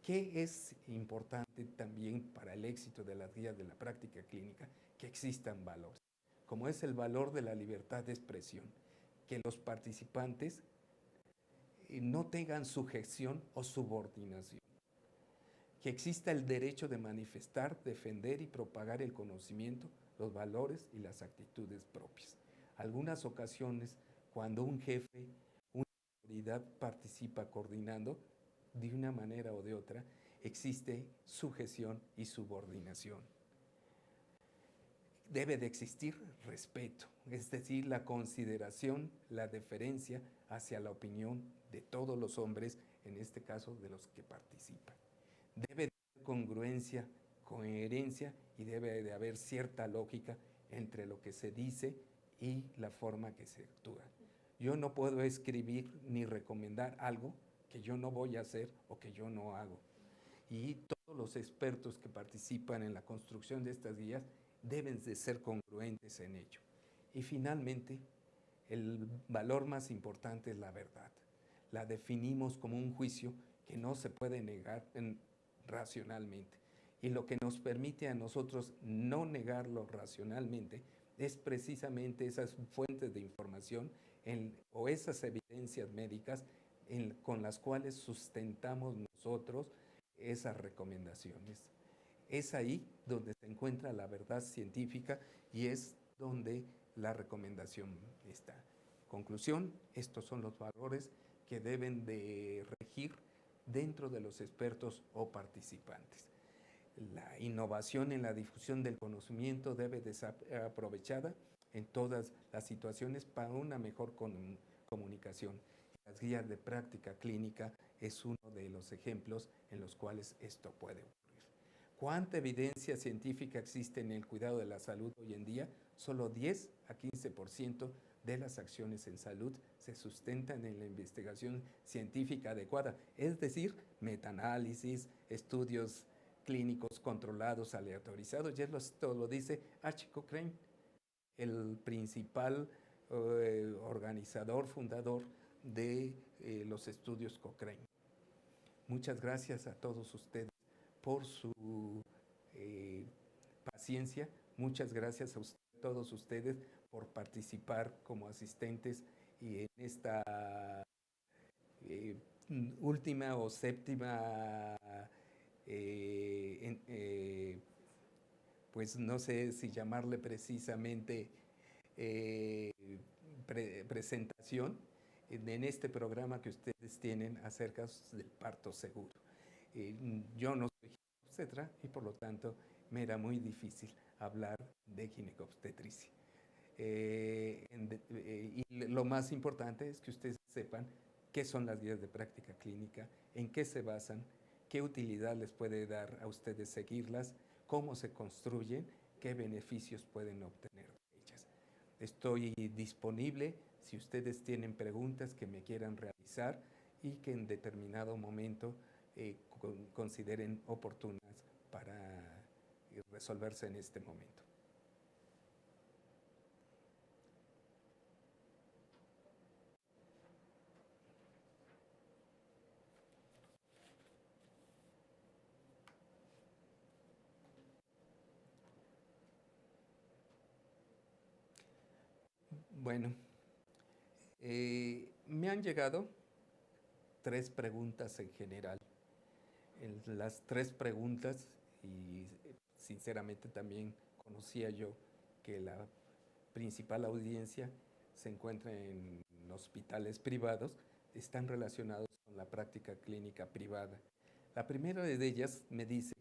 ¿Qué es importante también para el éxito de las guías de la práctica clínica? Que existan valores, como es el valor de la libertad de expresión, que los participantes no tengan sujeción o subordinación, que exista el derecho de manifestar, defender y propagar el conocimiento, los valores y las actitudes propias. Algunas ocasiones, cuando un jefe, una autoridad participa coordinando, de una manera o de otra, existe sujeción y subordinación. Debe de existir respeto, es decir, la consideración, la deferencia hacia la opinión de todos los hombres, en este caso de los que participan. Debe de haber congruencia, coherencia y debe de haber cierta lógica entre lo que se dice y la forma que se actúa. Yo no puedo escribir ni recomendar algo que yo no voy a hacer o que yo no hago. Y todos los expertos que participan en la construcción de estas guías deben de ser congruentes en ello. Y finalmente, el valor más importante es la verdad. La definimos como un juicio que no se puede negar racionalmente. Y lo que nos permite a nosotros no negarlo racionalmente es precisamente esas fuentes de información o esas evidencias médicas con las cuales sustentamos nosotros esas recomendaciones. Es ahí donde se encuentra la verdad científica y es donde la recomendación está. Conclusión, estos son los valores que deben de regir dentro de los expertos o participantes. La innovación en la difusión del conocimiento debe de ser aprovechada en todas las situaciones para una mejor comunicación. Las guías de práctica clínica es uno de los ejemplos en los cuales esto puede ocurrir. ¿Cuánta evidencia científica existe en el cuidado de la salud hoy en día? Solo 10 a 15% de las acciones en salud se sustentan en la investigación científica adecuada, es decir, metaanálisis, estudios clínicos controlados, aleatorizados. Ya esto lo dice H. Cochrane, el principal organizador, fundador de los estudios Cochrane. Muchas gracias a todos ustedes por su eh, paciencia. Muchas gracias a todos ustedes por participar como asistentes y en esta eh, última o séptima, pues no sé si llamarle precisamente eh, presentación en este programa que ustedes tienen acerca del parto seguro. Yo no soy ginecobstetra y por lo tanto me era muy difícil hablar de ginecobstetricia. Y lo más importante es que ustedes sepan qué son las guías de práctica clínica, en qué se basan, qué utilidad les puede dar a ustedes seguirlas, cómo se construyen, qué beneficios pueden obtener de ellas. Estoy disponible si ustedes tienen preguntas que me quieran realizar y que en determinado momento consideren oportunas para resolverse en este momento. Bueno, me han llegado 3 preguntas en general. Las 3 preguntas, y sinceramente también conocía yo que la principal audiencia se encuentra en hospitales privados, están relacionados con la práctica clínica privada. La primera de ellas me dice,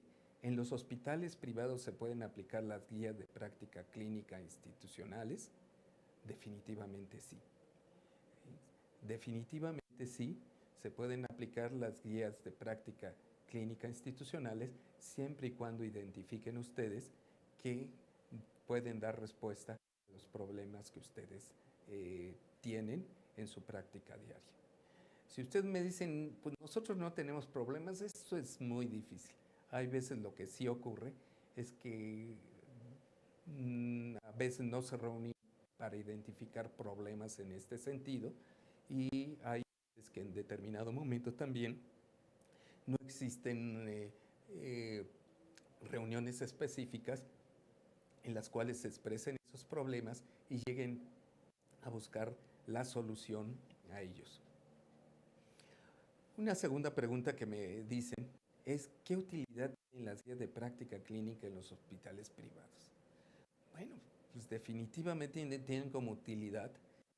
¿en los hospitales privados se pueden aplicar las guías de práctica clínica institucionales? Definitivamente sí. Definitivamente sí, se pueden aplicar las guías de práctica clínica institucionales siempre y cuando identifiquen ustedes que pueden dar respuesta a los problemas que ustedes tienen en su práctica diaria. Si ustedes me dicen, pues nosotros no tenemos problemas, eso es muy difícil. Hay veces lo que sí ocurre es que a veces no se reúnen para identificar problemas en este sentido y hay veces que en determinado momento también no existen reuniones específicas en las cuales se expresen esos problemas y lleguen a buscar la solución a ellos. Una segunda pregunta que me dicen es ¿qué utilidad tienen las guías de práctica clínica en los hospitales privados? Bueno, pues definitivamente tienen como utilidad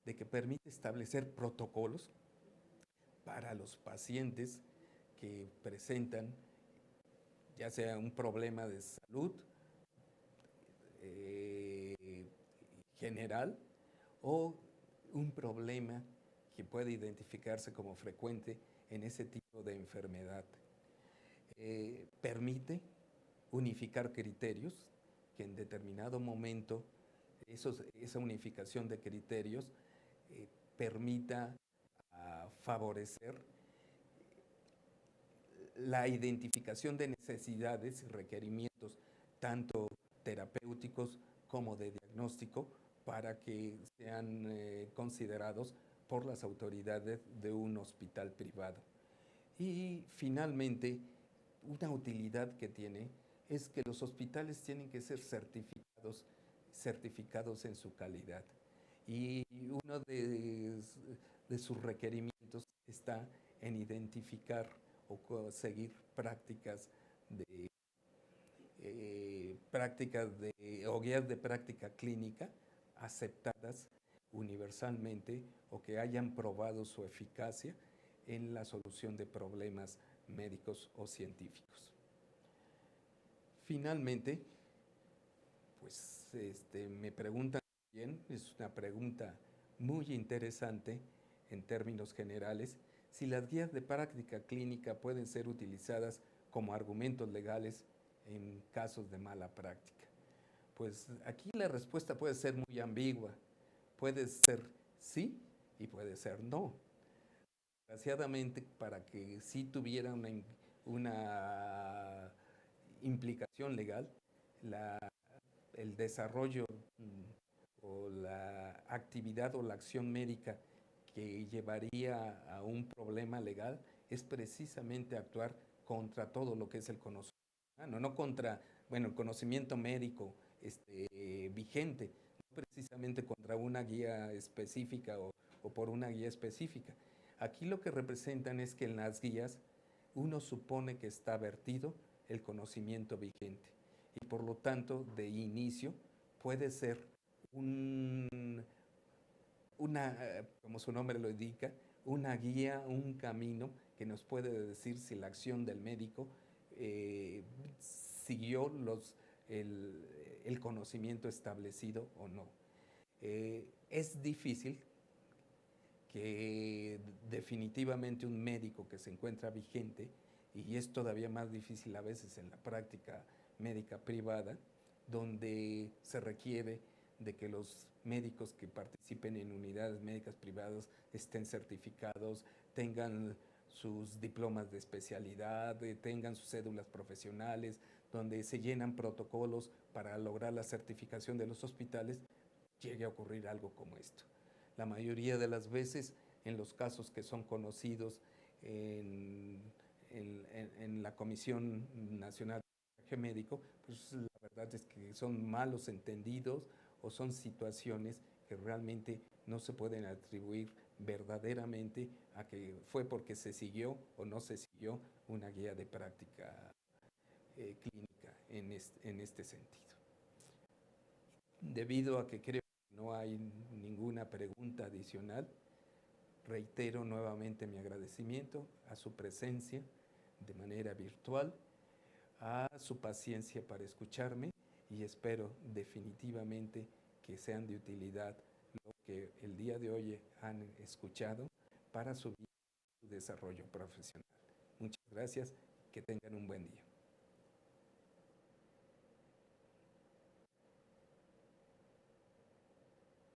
de que permite establecer protocolos para los pacientes que presentan ya sea un problema de salud general o un problema que puede identificarse como frecuente en ese tipo de enfermedad. Permite unificar criterios que en determinado momento esa unificación de criterios permita favorecer la identificación de necesidades y requerimientos tanto terapéuticos como de diagnóstico para que sean considerados por las autoridades de un hospital privado. Y finalmente, una utilidad que tiene es que los hospitales tienen que ser certificados en su calidad. Y uno de sus requerimientos está en identificar o seguir o guías de práctica clínica aceptadas universalmente o que hayan probado su eficacia en la solución de problemas médicos o científicos. Finalmente, pues me preguntan también, es una pregunta muy interesante en términos generales, si las guías de práctica clínica pueden ser utilizadas como argumentos legales en casos de mala práctica. Pues aquí la respuesta puede ser muy ambigua, puede ser sí y puede ser no. Desgraciadamente, para que sí tuviera una implicación legal, el desarrollo o la actividad o la acción médica que llevaría a un problema legal es precisamente actuar contra todo lo que es el conocimiento humano, no contra, bueno, el conocimiento médico vigente, no precisamente contra una guía específica o por una guía específica. Aquí lo que representan es que en las guías uno supone que está vertido el conocimiento vigente y por lo tanto de inicio puede ser un, como su nombre lo indica, una guía, un camino que nos puede decir si la acción del médico siguió el conocimiento establecido o no. Es difícil que definitivamente un médico que se encuentra vigente, y es todavía más difícil a veces en la práctica médica privada, donde se requiere de que los médicos que participen en unidades médicas privadas estén certificados, tengan sus diplomas de especialidad, tengan sus cédulas profesionales, donde se llenan protocolos para lograr la certificación de los hospitales, llegue a ocurrir algo como esto. La mayoría de las veces, en los casos que son conocidos en la Comisión Nacional de Aprendizaje Médico, pues la verdad es que son malos entendidos o son situaciones que realmente no se pueden atribuir verdaderamente a que fue porque se siguió o no se siguió una guía de práctica clínica en este sentido. Debido a que creo que no hay ninguna pregunta adicional, reitero nuevamente mi agradecimiento a su presencia de manera virtual, a su paciencia para escucharme y espero definitivamente que sean de utilidad lo que el día de hoy han escuchado para su desarrollo profesional. Muchas gracias, que tengan un buen día.